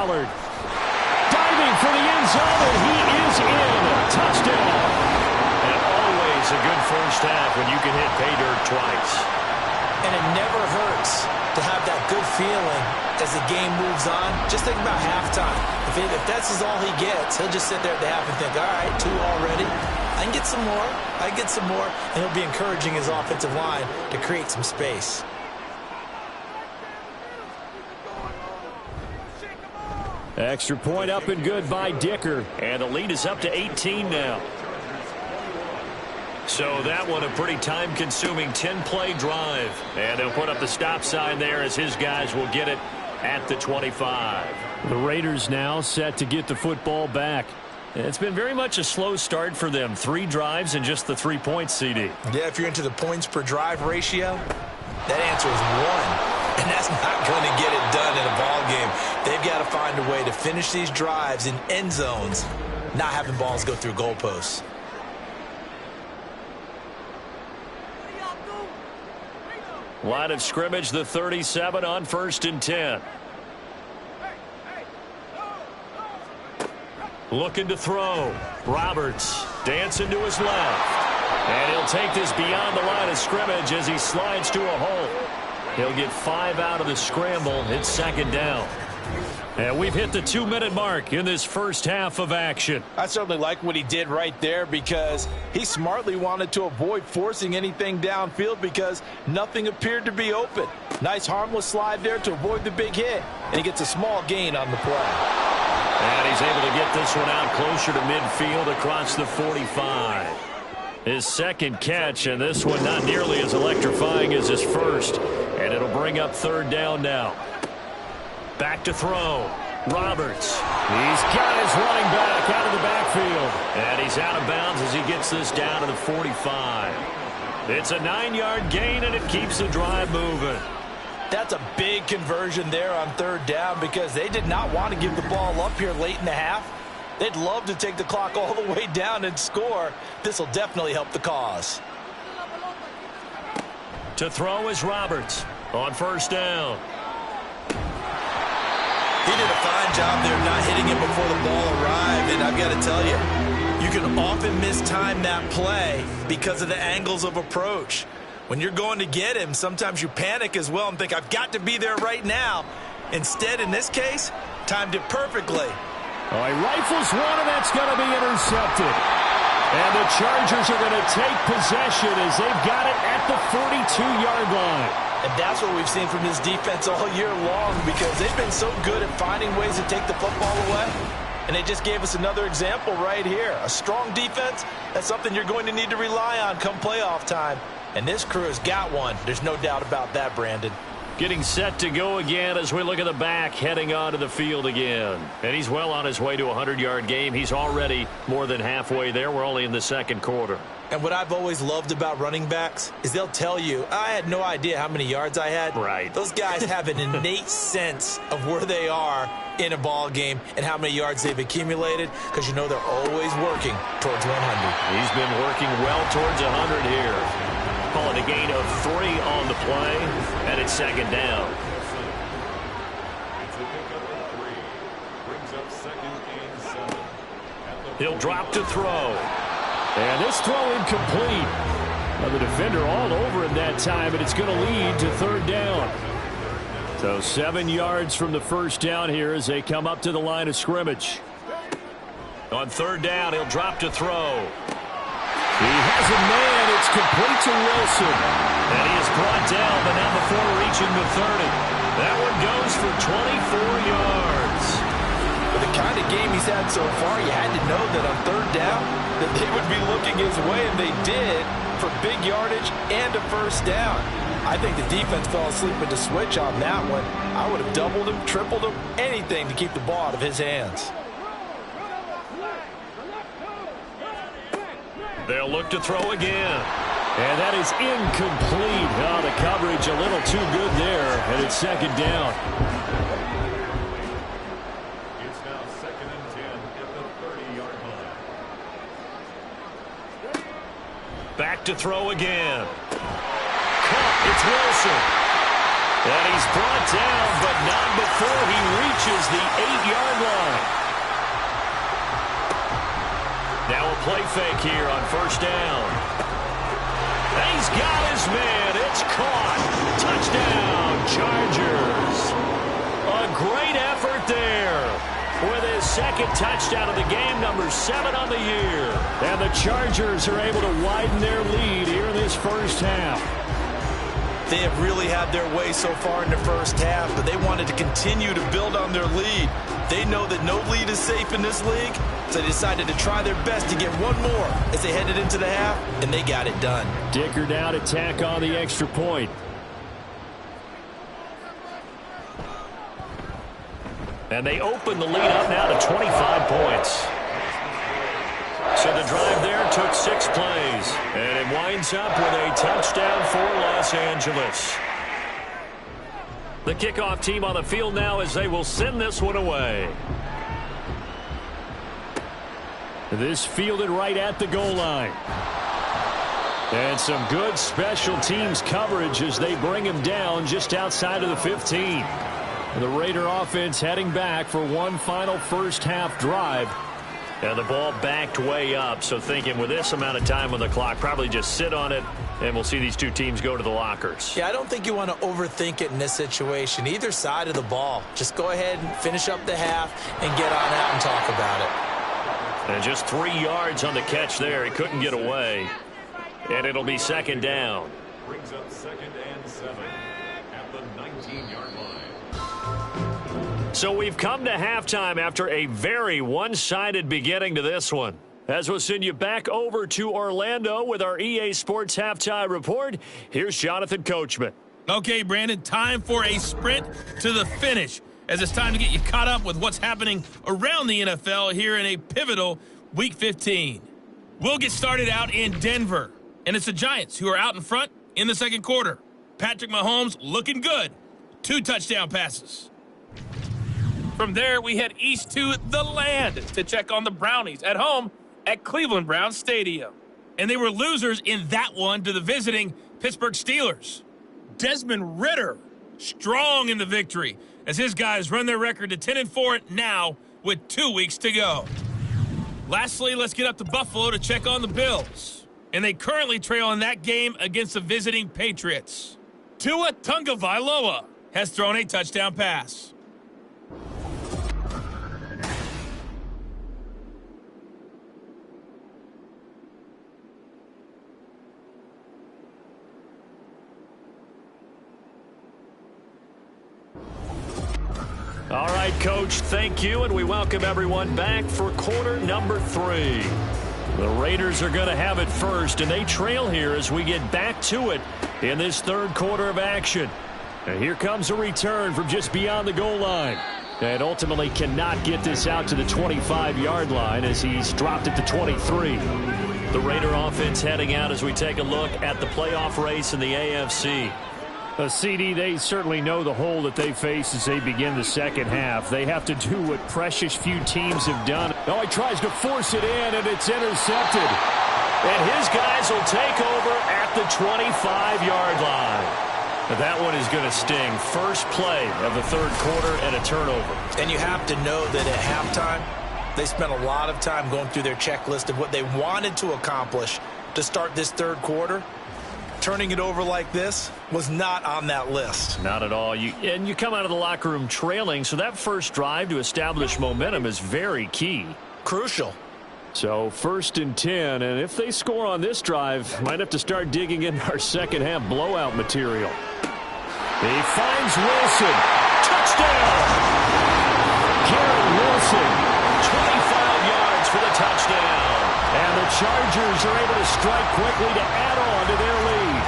Pollard. Diving for the end zone, and he is in. Touchdown. And always a good first half when you can hit pay dirt twice. And it never hurts to have that good feeling as the game moves on. Just think about halftime. If that's all he gets, he'll just sit there at the half and think, all right, 2 already. I can get some more. I can get some more. And he'll be encouraging his offensive line to create some space. Extra point up and good by Dicker. And the lead is up to 18 now. So that one a pretty time-consuming 10-play drive. And they'll put up the stop sign there as his guys will get it at the 25. The Raiders now set to get the football back. It's been very much a slow start for them. 3 drives and just the 3 points, CD. Yeah, if you're into the points per drive ratio, that answer is 1. And that's not going to get it done in a ball game. They've got to find a way to finish these drives in end zones, not having balls go through goalposts. Line of scrimmage, the 37 on 1st and 10. Looking to throw. Roberts dancing to his left. And he'll take this beyond the line of scrimmage as he slides to a hole. He'll get 5 out of the scramble. It's 2nd down. And we've hit the 2-minute mark in this first half of action. I certainly like what he did right there because he smartly wanted to avoid forcing anything downfield because nothing appeared to be open. Nice harmless slide there to avoid the big hit, and he gets a small gain on the play. And he's able to get this one out closer to midfield across the 45. His second catch, and this one not nearly as electrifying as his first. And it'll bring up 3rd down now. Back to throw. Roberts. He's got his running back out of the backfield. And he's out of bounds as he gets this down to the 45. It's a 9-yard gain, and it keeps the drive moving. That's a big conversion there on 3rd down because they did not want to give the ball up here late in the half. They'd love to take the clock all the way down and score. This will definitely help the cause. To throw is Roberts on 1st down. He did a fine job there not hitting him before the ball arrived, and I've got to tell you, you can often mistime that play because of the angles of approach. When you're going to get him, sometimes you panic as well and think, I've got to be there right now. Instead, in this case, timed it perfectly. Oh, he rifles one, and that's going to be intercepted. And the Chargers are going to take possession as they've got it at the 42-yard line. And that's what we've seen from this defense all year long because they've been so good at finding ways to take the football away. And they just gave us another example right here. A strong defense, that's something you're going to need to rely on come playoff time. And this crew has got one. There's no doubt about that, Brandon. Getting set to go again as we look at the back, heading onto the field again. And he's well on his way to a 100-yard game. He's already more than halfway there. We're only in the 2nd quarter. And what I've always loved about running backs is they'll tell you, I had no idea how many yards I had. Right. Those guys have an innate sense of where they are in a ball game and how many yards they've accumulated because you know they're always working towards 100. He's been working well towards 100 here. Calling a gain of 3 on the play, and it's 2nd down. He'll drop to throw. And this throw incomplete. Now the defender all over him that time, and it's going to lead to 3rd down. So 7 yards from the 1st down here as they come up to the line of scrimmage. On 3rd down, he'll drop to throw. He has a man. It's complete to Wilson. And he is brought down, but not before reaching the 30. That one goes for 24 yards. With the kind of game he's had so far, you had to know that on 3rd down that they would be looking his way, and they did for big yardage and a 1st down. I think the defense fell asleep with the switch on that one. I would have doubled him, tripled him, anything to keep the ball out of his hands. They'll look to throw again. And that is incomplete. Oh, the coverage a little too good there, and it's 2nd down. It's now 2nd and 10 at the 30-yard line. Back to throw again. Caught. It's Wilson. And he's brought down, but not before he reaches the 8-yard line. Now a play fake here on first down. And he's got his man. It's caught. Touchdown, Chargers. A great effort there with his second touchdown of the game, number 7 on the year. And the Chargers are able to widen their lead here in this first half. They have really had their way so far in the first half, but they wanted to continue to build on their lead. They know that no lead is safe in this league, so they decided to try their best to get one more as they headed into the half, and they got it done. Dicker now to tack on the extra point. And they open the lead up now to 25 points. So the drive there took 6 plays, and it winds up with a touchdown for Los Angeles. The kickoff team on the field now as they will send this one away. This fielded right at the goal line. And some good special teams coverage as they bring him down just outside of the 15. The Raider offense heading back for one final first half drive. And the ball backed way up, so thinking with this amount of time on the clock, probably just sit on it, and we'll see these two teams go to the lockers. Yeah, I don't think you want to overthink it in this situation. Either side of the ball. Just go ahead and finish up the half and get on out and talk about it. And just 3 yards on the catch there. He couldn't get away. And it'll be second down. Brings up 2nd and 7 at the 19-yard line. So we've come to halftime after a very one-sided beginning to this one. As we'll send you back over to Orlando with our EA Sports Halftime Report, here's Jonathan Coachman. Okay, Brandon, time for a sprint to the finish, as it's time to get you caught up with what's happening around the NFL here in a pivotal Week 15. We'll get started out in Denver, and it's the Giants who are out in front in the second quarter. Patrick Mahomes looking good. 2 touchdown passes. From there, we head east to the land to check on the Brownies at home at Cleveland Browns Stadium. And they were losers in that one to the visiting Pittsburgh Steelers. Desmond Ridder strong in the victory as his guys run their record to 10-4 now with 2 weeks to go. Lastly, let's get up to Buffalo to check on the Bills. And they currently trail in that game against the visiting Patriots. Tua Tagovailoa has thrown a touchdown pass. All right, Coach, thank you, and we welcome everyone back for quarter number 3. The Raiders are going to have it first, and they trail here as we get back to it in this third quarter of action. And here comes a return from just beyond the goal line. And ultimately cannot get this out to the 25-yard line as he's dropped it to 23. The Raider offense heading out as we take a look at the playoff race in the AFC. CD, they certainly know the hole that they face as they begin the second half. They have to do what precious few teams have done. Oh, he tries to force it in, and it's intercepted. And his guys will take over at the 25-yard line. That one is going to sting. First play of the third quarter and a turnover. And you have to know that at halftime, they spent a lot of time going through their checklist of what they wanted to accomplish to start this third quarter. Turning it over like this was not on that list. Not at all. And you come out of the locker room trailing, so that first drive to establish momentum is very key. Crucial. So 1st and 10, and if they score on this drive, might have to start digging in our second half blowout material. He finds Wilson. Touchdown! Garrett Wilson. 25 yards for the touchdown. And the Chargers are able to strike quickly to add on to their lead.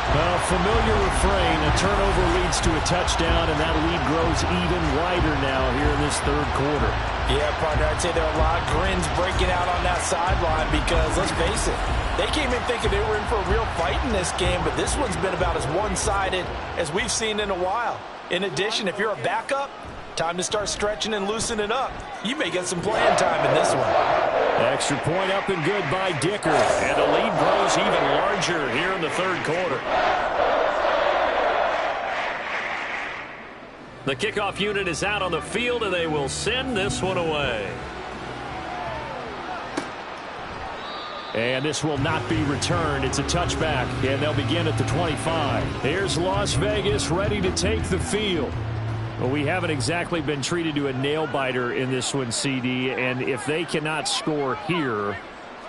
A familiar refrain, a turnover leads to a touchdown, and that lead grows even wider now here in this third quarter. Yeah, partner, I'd say there are a lot of grins breaking out on that sideline because, let's face it, they came in thinking they were in for a real fight in this game, but this one's been about as one-sided as we've seen in a while. In addition, if you're a backup, time to start stretching and loosening up. You may get some playing time in this one. Extra point up and good by Dicker. And the lead grows even larger here in the third quarter. The kickoff unit is out on the field, and they will send this one away. And this will not be returned. It's a touchback, and they'll begin at the 25. Here's Las Vegas ready to take the field. Well, we haven't exactly been treated to a nail-biter in this one, CD, and if they cannot score here,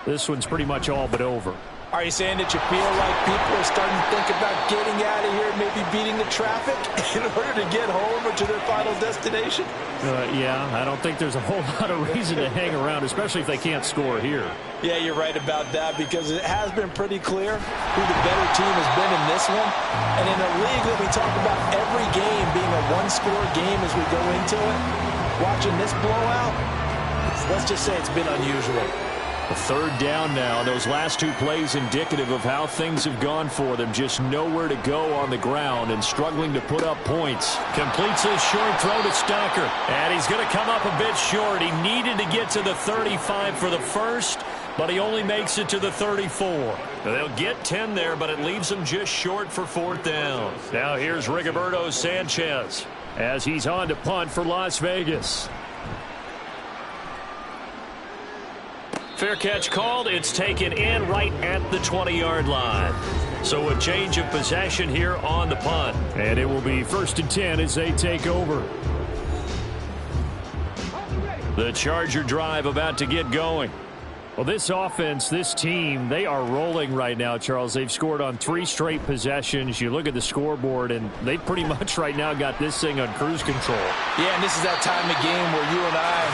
this one's pretty much all but over. Are you saying that you feel like people are starting to think about getting out of here, maybe beating the traffic in order to get home or to their final destination? Yeah, I don't think there's a whole lot of reason to hang around, especially if they can't score here. Yeah, you're right about that, because it has been pretty clear who the better team has been in this one. And in a league that we talk about every game being a one-score game as we go into it, watching this blowout, let's just say it's been unusual. A third down now. Those last two plays indicative of how things have gone for them. Just nowhere to go on the ground and struggling to put up points. Completes a short throw to Stacker. And he's going to come up a bit short. He needed to get to the 35 for the first, but he only makes it to the 34. They'll get 10 there, but it leaves him just short for fourth down. Now here's Rigoberto Sanchez as he's on to punt for Las Vegas. Fair catch called. It's taken in right at the 20-yard line. So a change of possession here on the punt. And it will be 1st and 10 as they take over. The Charger drive about to get going. Well, this offense, this team, they are rolling right now, Charles. They've scored on 3 straight possessions. You look at the scoreboard, and they pretty much right now got this thing on cruise control. Yeah, and this is that time of game where you and I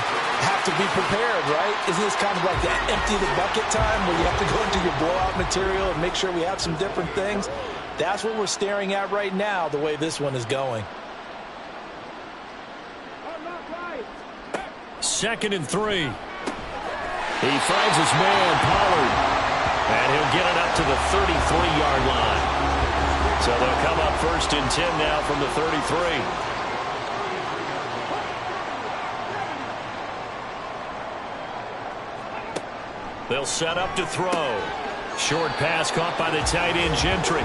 have to be prepared, right? Isn't this kind of like that empty the bucket time where you have to go into your blowout material and make sure we have some different things? That's what we're staring at right now, the way this one is going. 2nd and 3. He finds his man, Pollard, and he'll get it up to the 33-yard line. So they'll come up 1st and 10 now from the 33. They'll set up to throw. Short pass caught by the tight end, Gentry.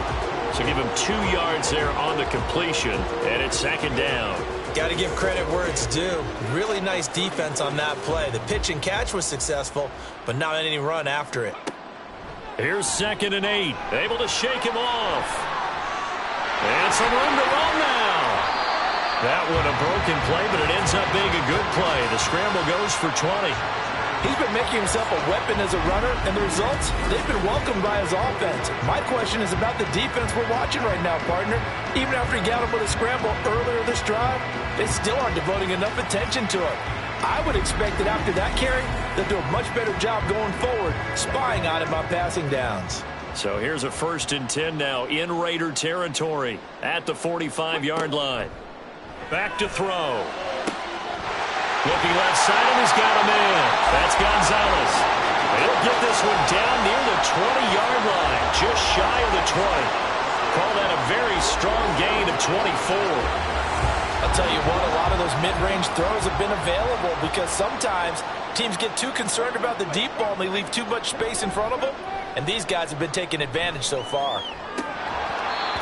So give him 2 yards there on the completion, and it's 2nd down. Got to give credit where it's due. Really nice defense on that play. The pitch and catch was successful, but not any run after it. Here's 2nd and 8. Able to shake him off. And some room to run now. That one a broken play, but it ends up being a good play. The scramble goes for 20. He's been making himself a weapon as a runner, and the results, they've been welcomed by his offense. My question is about the defense we're watching right now, partner. Even after he got him with a scramble earlier this drive, they still aren't devoting enough attention to it. I would expect that after that carry, they'll do a much better job going forward, spying on him on passing downs. So here's a 1st and 10 now in Raider territory at the 45-yard line. Back to throw. Looking left side, and he's got him in. That's Gonzalez. He'll get this one down near the 20-yard line, just shy of the 20. Call that a very strong gain of 24. I'll tell you what, a lot of those mid-range throws have been available because sometimes teams get too concerned about the deep ball and they leave too much space in front of them, and these guys have been taking advantage so far.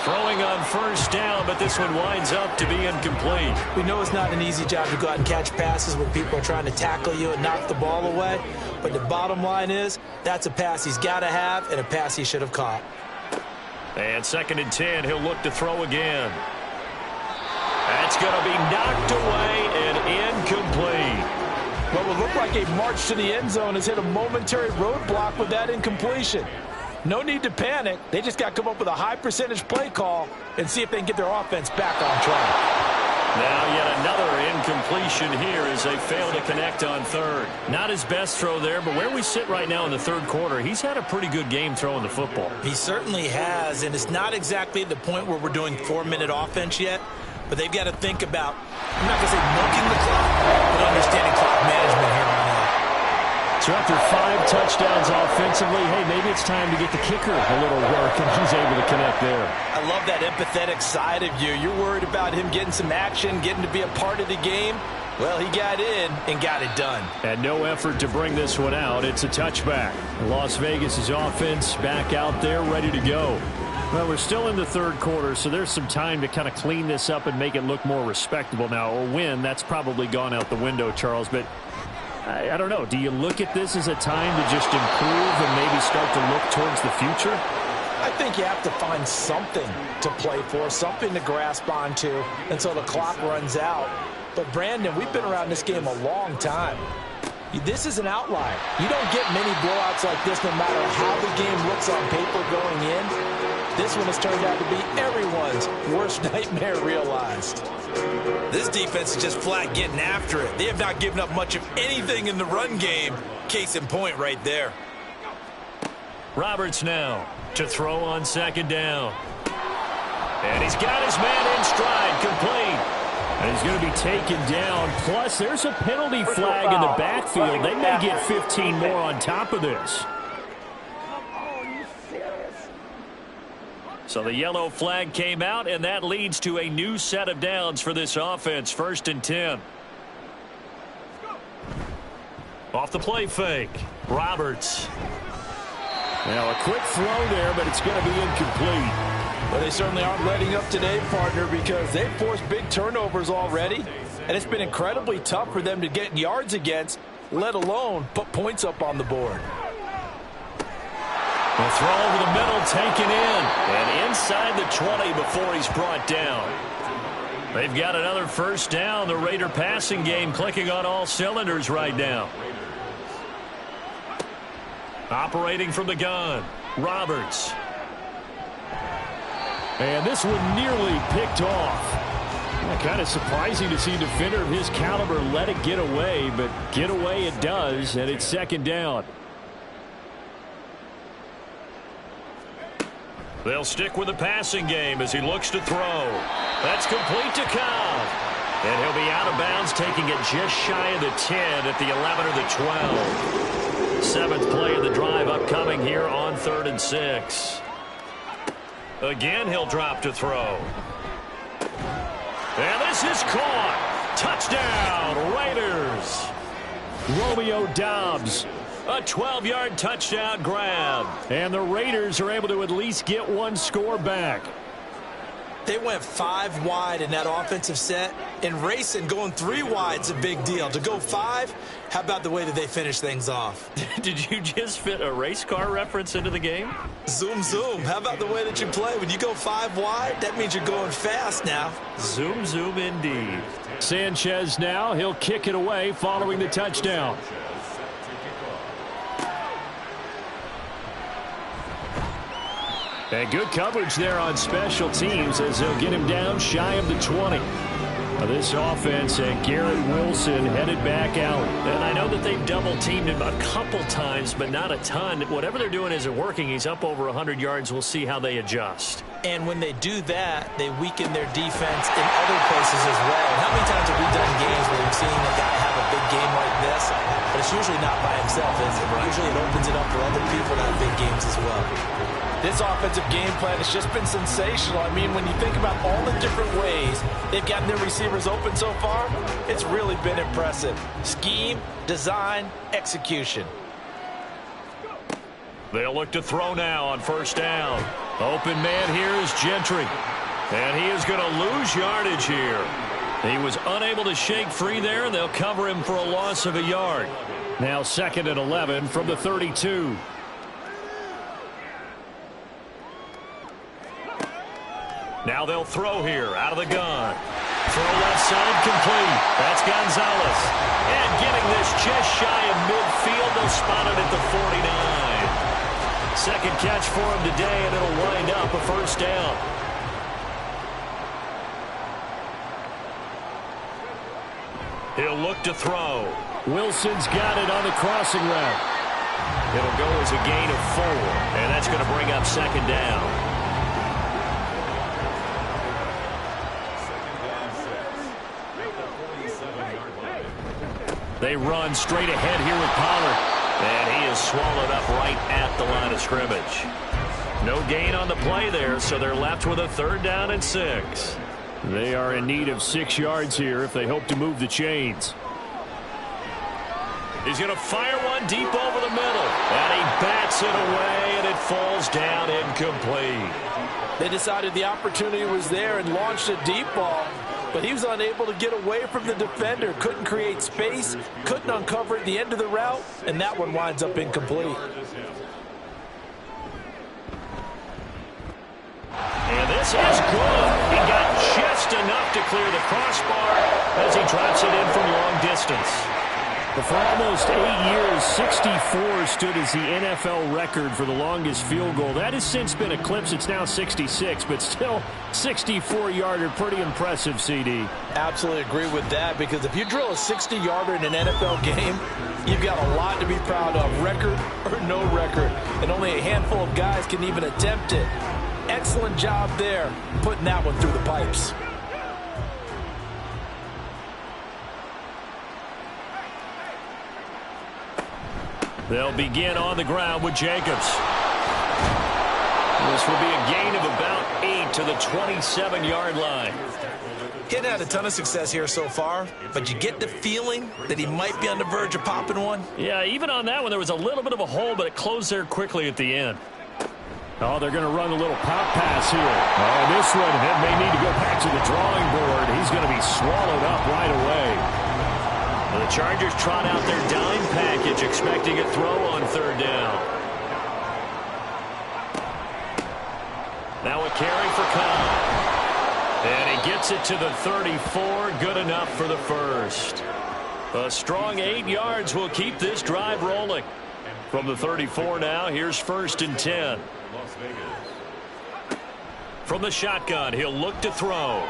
Throwing on 1st down, but this one winds up to be incomplete. We know it's not an easy job to go out and catch passes when people are trying to tackle you and knock the ball away, but the bottom line is that's a pass he's got to have and a pass he should have caught. And 2nd and 10, he'll look to throw again. That's going to be knocked away and incomplete. What would look like a march to the end zone has hit a momentary roadblock with that incompletion. No need to panic. They just got to come up with a high percentage play call and see if they can get their offense back on track. Now yet another incompletion here as they fail to connect on 3rd. Not his best throw there, but where we sit right now in the 3rd quarter, he's had a pretty good game throwing the football. He certainly has, and it's not exactly the point where we're doing 4-minute offense yet, but they've got to think about, I'm not going to say milking the clock, but understanding clock management here on out. So after 5 touchdowns offensively, hey, maybe it's time to get the kicker a little work, and he's able to connect there. I love that empathetic side of you. You're worried about him getting some action, getting to be a part of the game. Well, he got in and got it done. And no effort to bring this one out. It's a touchback. Las Vegas' offense back out there ready to go. Well, we're still in the third quarter, so there's some time to kind of clean this up and make it look more respectable. Now, a win, that's probably gone out the window, Charles, but I don't know. Do you look at this as a time to just improve and maybe start to look towards the future? I think you have to find something to play for, something to grasp onto until the clock runs out. But, Brandon, we've been around this game a long time. This is an outlier. You don't get many blowouts like this no matter how the game looks on paper going in. This one has turned out to be everyone's worst nightmare realized. This defense is just flat getting after it. They have not given up much of anything in the run game. Case in point right there. Roberts now to throw on second down. And he's got his man in stride, complete. And he's going to be taken down. Plus, there's a penalty flag in the backfield. They may get 15 more on top of this. So the yellow flag came out, and that leads to a new set of downs for this offense. 1st and 10. Off the play fake. Roberts. Now a quick throw there, but it's going to be incomplete. Well, they certainly aren't letting up today, partner, because they've forced big turnovers already, and it's been incredibly tough for them to get yards against, let alone put points up on the board. The throw over the middle, taken in, and inside the 20 before he's brought down. They've got another first down. The Raider passing game clicking on all cylinders right now. Operating from the gun, Roberts. And this one nearly picked off. Kind of surprising to see a defender of his caliber let it get away, but get away it does, and it's 2nd down. They'll stick with the passing game as he looks to throw. That's complete to Cobb. And he'll be out of bounds, taking it just shy of the 10 at the 11 or the 12. 7th play of the drive upcoming here on 3rd and 6. Again, he'll drop to throw. And this is caught. Touchdown, Raiders. Romeo Doubs. A 12-yard touchdown grab. And the Raiders are able to at least get one score back. They went 5 wide in that offensive set, and racing going 3 wide is a big deal. To go 5, how about the way that they finish things off? Did you just fit a race car reference into the game? Zoom, zoom. How about the way that you play? When you go 5 wide, that means you're going fast now. Zoom, zoom indeed. Sanchez now, he'll kick it away following the touchdown. And good coverage there on special teams as they'll get him down shy of the 20. This offense and Garrett Wilson headed back out. And I know that they've double-teamed him a couple times, but not a ton. Whatever they're doing isn't working. He's up over 100 yards. We'll see how they adjust. And when they do that, they weaken their defense in other places as well. How many times have we done games where we've seen a guy have a big game like this, but it's usually not by himself, is it? Usually it opens it up for other people to have big games as well. This offensive game plan has just been sensational. I mean, when you think about all the different ways they've gotten their receivers open so far, it's really been impressive. Scheme, design, execution. They'll look to throw now on 1st down. Open man here is Gentry. And he is going to lose yardage here. He was unable to shake free there, and they'll cover him for a loss of a yard. Now 2nd and 11 from the 32. Now they'll throw here out of the gun. Throw left side complete. That's Gonzalez. And getting this just shy of midfield. They'll spot it at the 49. Second catch for him today, and it'll wind up a 1st down. He'll look to throw. Wilson's got it on the crossing route. It'll go as a gain of 4, and that's going to bring up 2nd down. They run straight ahead here with Pollard. And he is swallowed up right at the line of scrimmage. No gain on the play there, so they're left with a 3rd down and 6. They are in need of 6 yards here if they hope to move the chains. He's going to fire one deep over the middle. And he bats it away, and it falls down incomplete. They decided the opportunity was there and launched a deep ball, but he was unable to get away from the defender, couldn't create space, couldn't uncover at the end of the route, and that one winds up incomplete. And this is good. He got just enough to clear the crossbar as he drops it in from long distance. For almost 8 years, 64 stood as the NFL record for the longest field goal. That has since been eclipsed. It's now 66, but still 64-yarder. Pretty impressive, CD. Absolutely agree with that, because if you drill a 60-yarder in an NFL game, you've got a lot to be proud of, record or no record. And only a handful of guys can even attempt it. Excellent job there, putting that one through the pipes. They'll begin on the ground with Jacobs. This will be a gain of about 8 to the 27-yard line. He hadn't had a ton of success here so far, but you get the feeling that he might be on the verge of popping one. Yeah, even on that one, there was a little bit of a hole, but it closed there quickly at the end. Oh, they're going to run a little pop pass here. Oh, this one may need to go back to the drawing board. He's going to be swallowed up right away. The Chargers trot out their dime package, expecting a throw on third down. Now a carry for Cobb. And he gets it to the 34, good enough for the first. A strong 8 yards will keep this drive rolling. From the 34 now, here's 1st and 10. From the shotgun, he'll look to throw.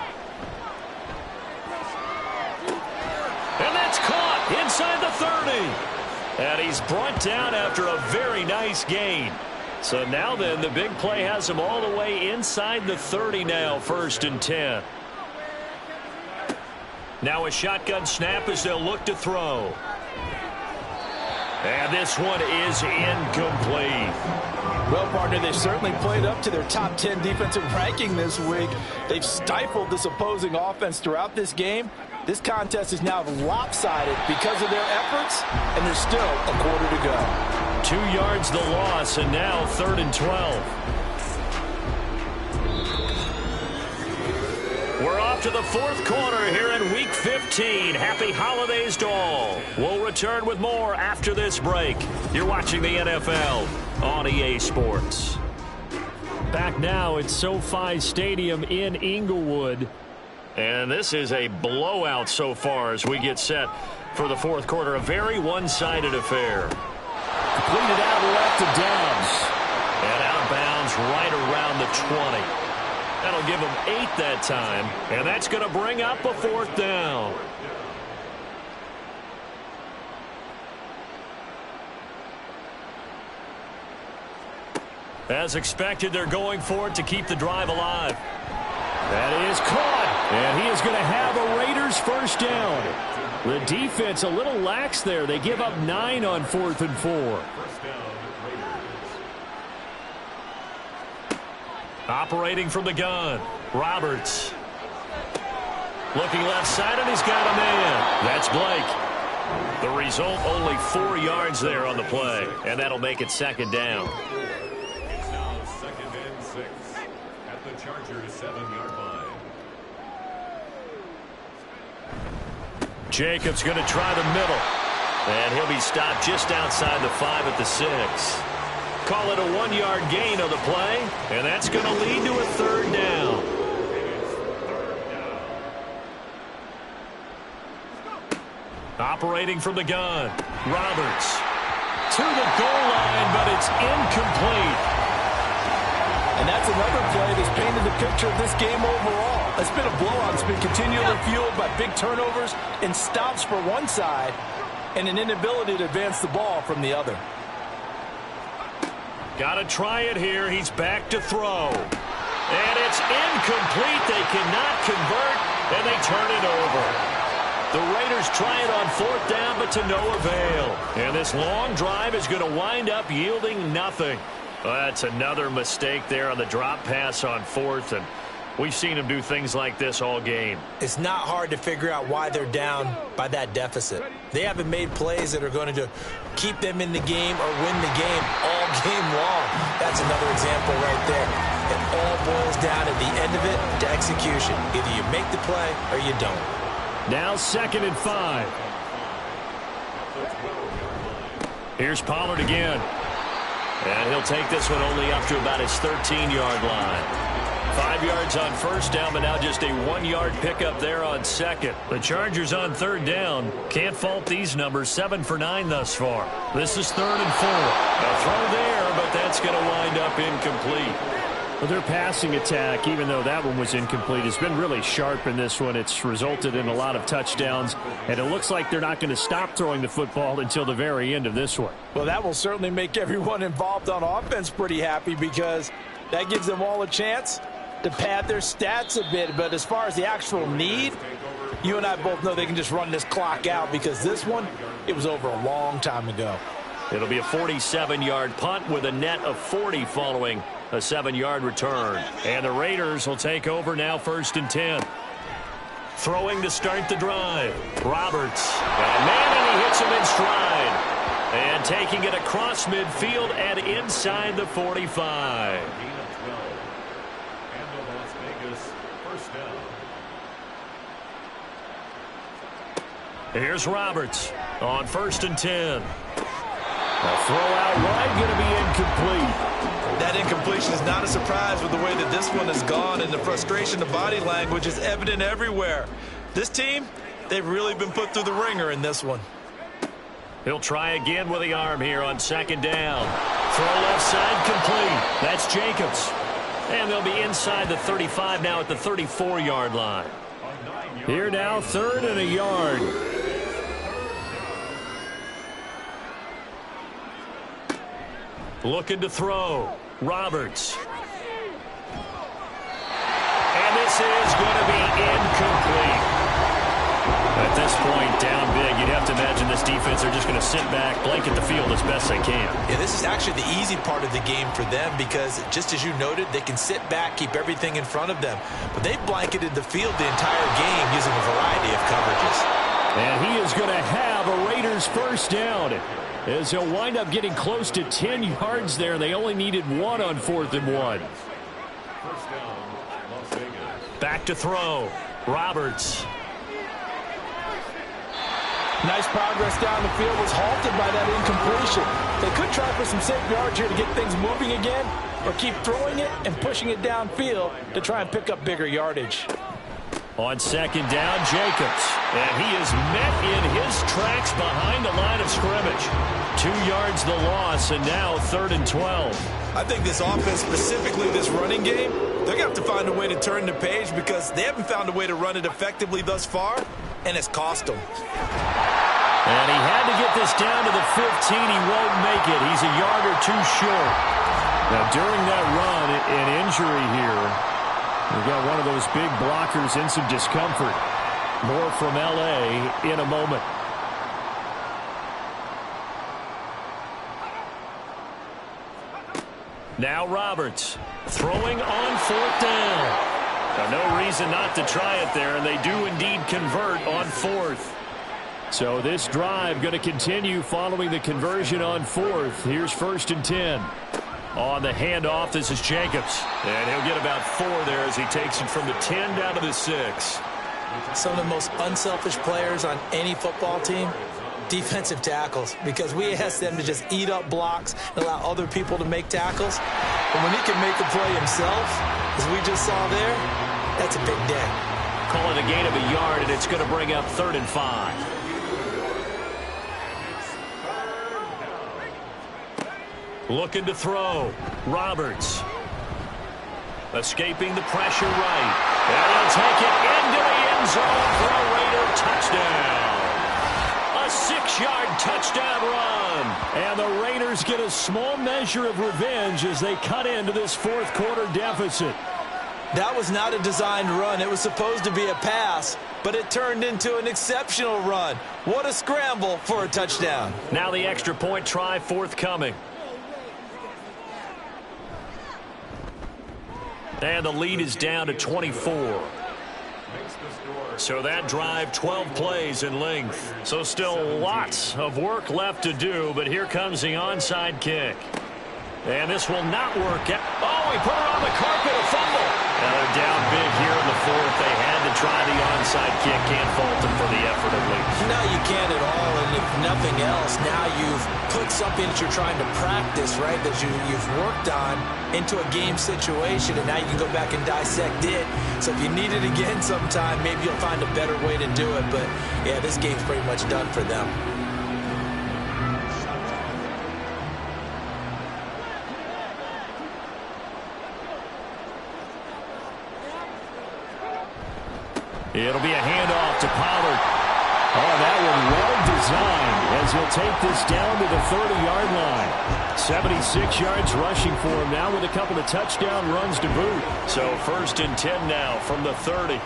And that's caught inside the 30. And he's brought down after a very nice gain. So now then, the big play has him all the way inside the 30 now, 1st and 10. Now a shotgun snap as they'll look to throw. And this one is incomplete. Well, partner, they've certainly played up to their top 10 defensive ranking this week. They've stifled this opposing offense throughout this game. This contest is now lopsided because of their efforts, and there's still a quarter to go. 2 yards the loss, and now 3rd and 12. We're off to the 4th quarter here in Week 15. Happy holidays to all. We'll return with more after this break. You're watching the NFL on EA Sports. Back now at SoFi Stadium in Inglewood. And this is a blowout so far as we get set for the 4th quarter. A very one-sided affair. Completed out left to Downs. And out of bounds right around the 20. That'll give them 8 that time. And that's going to bring up a 4th down. As expected, they're going for it to keep the drive alive. That is caught, and he is going to have a Raiders 1st down. The defense a little lax there. They give up 9 on 4th and 4. Operating from the gun, Roberts. Looking left side, and he's got a man. That's Blake. The result, only 4 yards there on the play, and that'll make it 2nd down. It's now 2nd and 6 at the Chargers' 7-yard line. Jacobs going to try the middle, and he'll be stopped just outside the 5 at the 6. Call it a 1-yard gain on the play, and that's going to lead to a 3rd down. Operating from the gun, Roberts to the goal line, but it's incomplete. And that's another play that's painted the picture of this game overall. It's been a blowout. It's been continually fueled by big turnovers and stops for one side and an inability to advance the ball from the other. Got to try it here. He's back to throw. And it's incomplete. They cannot convert, and they turn it over. The Raiders try it on 4th down, but to no avail. And this long drive is going to wind up yielding nothing. Well, that's another mistake there on the drop pass on 4th. And We've seen him do things like this all game. It's not hard to figure out why they're down by that deficit. They haven't made plays that are going to keep them in the game or win the game all game long. That's another example right there. It all boils down at the end of it to execution. Either you make the play or you don't. Now 2nd and 5. Here's Pollard again. And he'll take this one only up to about his 13-yard line. 5 yards on first down, but now just a 1-yard pickup there on second. The Chargers on 3rd down. Can't fault these numbers. 7 for 9 thus far. This is 3rd and 4. A throw there, but that's going to wind up incomplete. Well, their passing attack, even though that one was incomplete, has been really sharp in this one. It's resulted in a lot of touchdowns, and it looks like they're not going to stop throwing the football until the very end of this one. Well, that will certainly make everyone involved on offense pretty happy because that gives them all a chance to pad their stats a bit. But as far as the actual need, you and I both know they can just run this clock out because this one, it was over a long time ago. It'll be a 47-yard punt with a net of 40 following a 7-yard return. And the Raiders will take over now 1st and 10. Throwing to start the drive. Roberts. And man, he hits him in stride. And taking it across midfield and inside the 45. Here's Roberts on 1st and 10. A throw out wide, going to be incomplete. That incompletion is not a surprise with the way that this one has gone, and the frustration, the body language is evident everywhere. This team, they've really been put through the ringer in this one. He'll try again with the arm here on 2nd down. Throw left side complete. That's Jacobs. And they'll be inside the 35 now at the 34-yard line. Here now, 3rd and a yard. Looking to throw. Roberts. And this is going to be incomplete. At this point, down big, you'd have to imagine this defense are just going to sit back, blanket the field as best they can. Yeah, this is actually the easy part of the game for them because, just as you noted, they can sit back, keep everything in front of them. But they've blanketed the field the entire game using a variety of coverages. And he is going to have a Raiders 1st down, as he'll wind up getting close to 10 yards there. They only needed 1 on 4th and 1. Back to throw. Roberts. Nice progress down the field, was halted by that incompletion. They could try for some safe yards here to get things moving again, or keep throwing it and pushing it downfield to try and pick up bigger yardage. On 2nd down, Jacobs. And he is met in his tracks behind the line of scrimmage. 2 yards the loss, and now 3rd and 12. I think this offense, specifically this running game, they're going to have to find a way to turn the page because they haven't found a way to run it effectively thus far, and it's cost them. And he had to get this down to the 15. He won't make it. He's a yard or 2 short. Now, during that run, an injury here. We've got one of those big blockers in some discomfort. More from L.A. in a moment. Now Roberts throwing on 4th down. Now, no reason not to try it there, and they do indeed convert on 4th. So this drive going to continue following the conversion on 4th. Here's 1st and 10. On the handoff, this is Jacobs. And he'll get about 4 there as he takes it from the 10 down to the 6. Some of the most unselfish players on any football team, defensive tackles, because we ask them to just eat up blocks and allow other people to make tackles. But when he can make a play himself, as we just saw there, that's a big day. Call it a gain of a yard, and it's going to bring up 3rd and 5. Looking to throw. Roberts. Escaping the pressure right. And he'll take it into the end zone for a Raider touchdown. A 6-yard touchdown run. And the Raiders get a small measure of revenge as they cut into this 4th quarter deficit. That was not a designed run. It was supposed to be a pass, but it turned into an exceptional run. What a scramble for a touchdown. Now the extra point try forthcoming. And the lead is down to 24. So that drive, 12 plays in length. So still lots of work left to do, but here comes the onside kick. And this will not work. Oh, he put her on the carpet, a fumble. Now they're down big here in the fourth. They had to try the onside kick. Can't fault them for the effort at least. No, you can't at all. And if nothing else, now you've put something that you're trying to practice, right, that you've worked on into a game situation, and now you can go back and dissect it. So if you need it again sometime, maybe you'll find a better way to do it. But, yeah, this game's pretty much done for them. It'll be a handoff to Pollard. Oh, that one well designed as he'll take this down to the 30-yard line. 76 yards rushing for him now with a couple of touchdown runs to boot. So 1st and 10 now from the 30.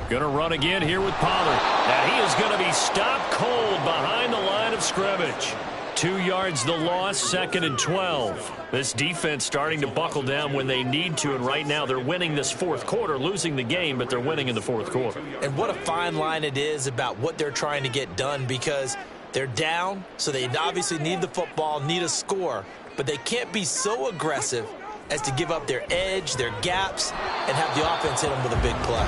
Going to run again here with Pollard. And he is going to be stopped cold behind the line of scrimmage. 2 yards the loss, 2nd and 12. This defense starting to buckle down when they need to, and right now they're winning this fourth quarter, losing the game, but they're winning in the fourth quarter. And what a fine line it is about what they're trying to get done, because they're down, so they obviously need the football, need a score, but they can't be so aggressive as to give up their edge, their gaps, and have the offense hit them with a big play.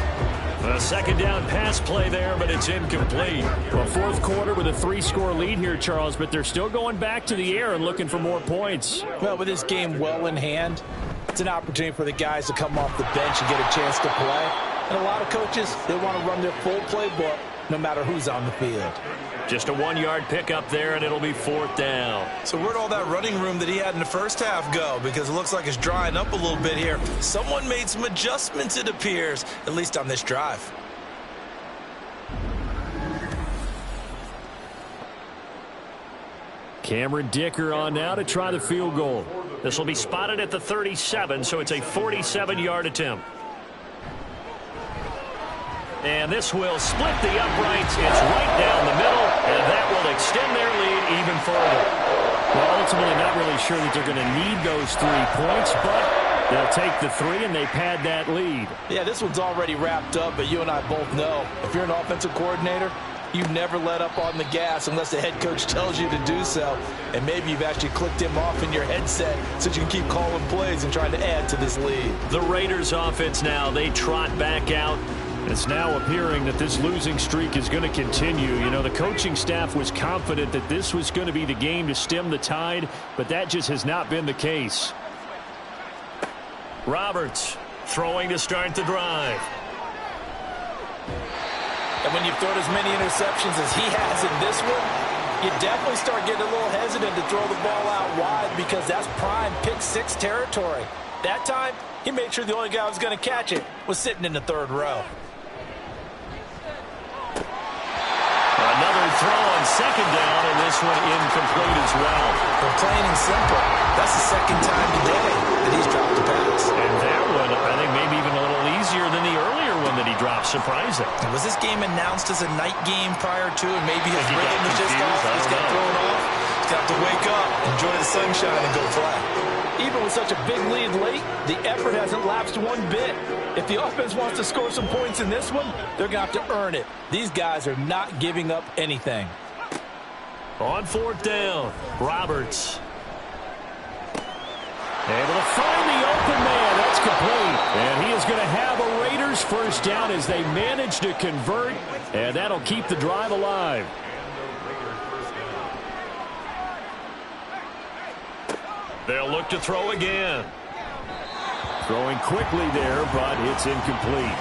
A 2nd down pass play there, but it's incomplete. Well, fourth quarter with a 3-score lead here, Charles, but they're still going back to the air and looking for more points. Well, with this game well in hand, it's an opportunity for the guys to come off the bench and get a chance to play. And a lot of coaches, they want to run their full playbook no matter who's on the field. Just a 1-yard pickup there, and it'll be 4th down. So where'd all that running room that he had in the first half go? Because it looks like it's drying up a little bit here. Someone made some adjustments, it appears, at least on this drive. Cameron Dicker on now to try the field goal. This will be spotted at the 37, so it's a 47-yard attempt. And this will split the uprights. It's right down the middle, and that will extend their lead even further. Well, ultimately not really sure that they're going to need those 3 points, but they'll take the 3 and they pad that lead. Yeah, this one's already wrapped up, but you and I both know if you're an offensive coordinator, you never let up on the gas unless the head coach tells you to do so. And maybe you've actually clicked him off in your headset so you can keep calling plays and trying to add to this lead. The Raiders offense now, they trot back out. It's now appearing that this losing streak is going to continue. You know, the coaching staff was confident that this was going to be the game to stem the tide, but that just has not been the case. Roberts throwing to start the drive. And when you've thrown as many interceptions as he has in this one, you definitely start getting a little hesitant to throw the ball out wide because that's prime pick-6 territory. That time, he made sure the only guy who was going to catch it was sitting in the 3rd row. Another throw on 2nd down, and this one incomplete as well. Well, plain and simple, that's the 2nd time today that he's dropped a pass. And that one, I think, maybe even a little easier than the earlier one that he dropped. Surprising. Was this game announced as a night game prior to, and maybe his He rhythm got was just confused. off? He's got thrown off. He's got to wake up, enjoy the sunshine, and go fly. Even with such a big lead late, the effort hasn't lapsed one bit. If the offense wants to score some points in this one, they're going to have to earn it. These guys are not giving up anything. On 4th down, Roberts. Able to find the open man. That's complete. And he is going to have a Raiders 1st down as they manage to convert. And that'll keep the drive alive. They'll look to throw again. Throwing quickly there, but it's incomplete.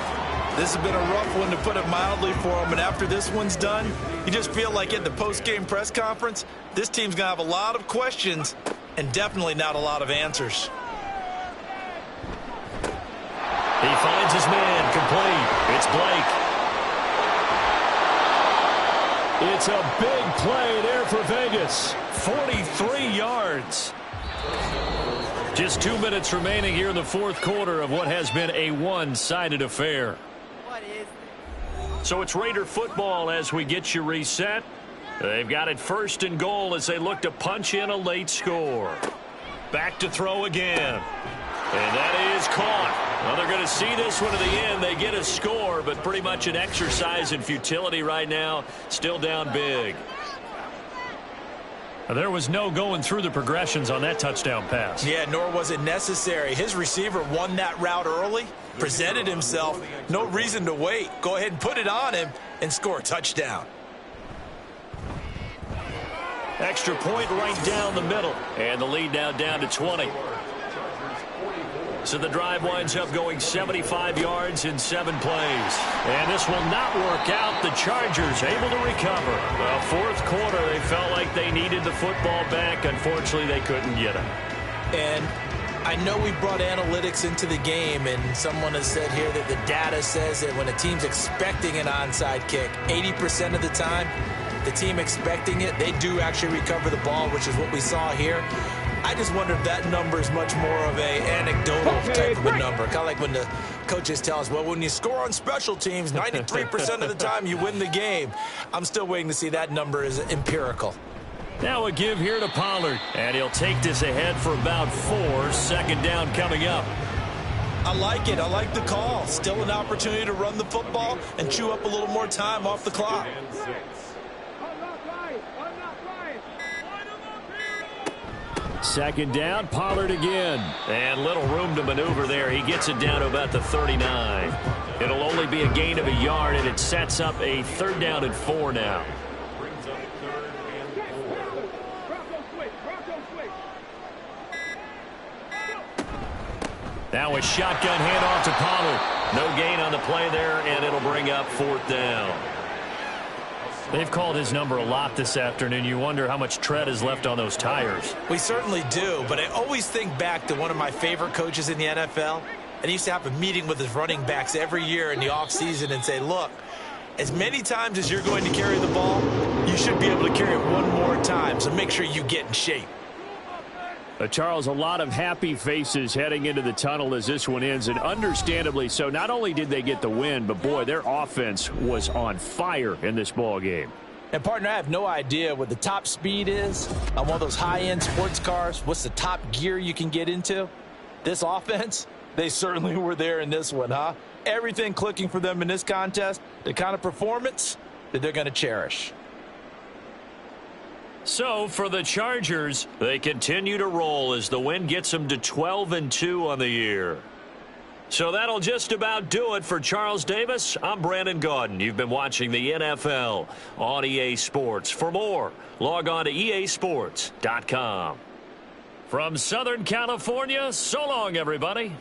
This has been a rough one, to put it mildly, for him. And after this one's done, you just feel like at the post-game press conference, this team's going to have a lot of questions and definitely not a lot of answers. He finds his man, complete. It's Blake. It's a big play there for Vegas. 43 yards. Just 2 minutes remaining here in the fourth quarter of what has been a one-sided affair. So it's Raider football as we get you reset. They've got it 1st and goal as they look to punch in a late score. Back to throw again. And that is caught. Well, they're going to see this one to the end. They get a score, but pretty much an exercise in futility right now. Still down big. There was no going through the progressions on that touchdown pass. Yeah, nor was it necessary. His receiver won that route early, presented himself. No reason to wait. Go ahead and put it on him and score a touchdown. Extra point right down the middle. And the lead now down to 20. So the drive winds up going 75 yards in 7 plays. And this will not work out. The Chargers able to recover. Well, 4th quarter, they felt like they needed the football back. Unfortunately, they couldn't get it. And I know we brought analytics into the game, and someone has said here that the data says that when a team's expecting an onside kick, 80% of the time, the team expecting it, they do actually recover the ball, which is what we saw here. I just wonder if that number is much more of a anecdotal type of a number. Kind of like when the coaches tell us, well, when you score on special teams, 93% of the time you win the game. I'm still waiting to see that number is empirical. Now a give here to Pollard. And he'll take this ahead for about 4. 2nd down coming up. I like it. I like the call. Still an opportunity to run the football and chew up a little more time off the clock. 2nd down, Pollard again. And little room to maneuver there. He gets it down to about the 39. It'll only be a gain of a yard, and it sets up a 3rd down and 4 now. Now a shotgun handoff to Pollard. No gain on the play there, and it'll bring up 4th down. They've called his number a lot this afternoon. You wonder how much tread is left on those tires. We certainly do, but I always think back to one of my favorite coaches in the NFL, and he used to have a meeting with his running backs every year in the offseason and say, look, as many times as you're going to carry the ball, you should be able to carry it one more time, so make sure you get in shape. Charles, a lot of happy faces heading into the tunnel as this one ends, and understandably so. Not only did they get the win, but, boy, their offense was on fire in this ball game. And, partner, I have no idea what the top speed is on one of those high-end sports cars. What's the top gear you can get into? This offense, they certainly were there in this one, huh? Everything clicking for them in this contest, the kind of performance that they're going to cherish. So for the Chargers, they continue to roll as the win gets them to 12-2 on the year. So that'll just about do it for Charles Davis. I'm Brandon Gaudin. You've been watching the NFL on EA Sports. For more, log on to easports.com. From Southern California, so long, everybody.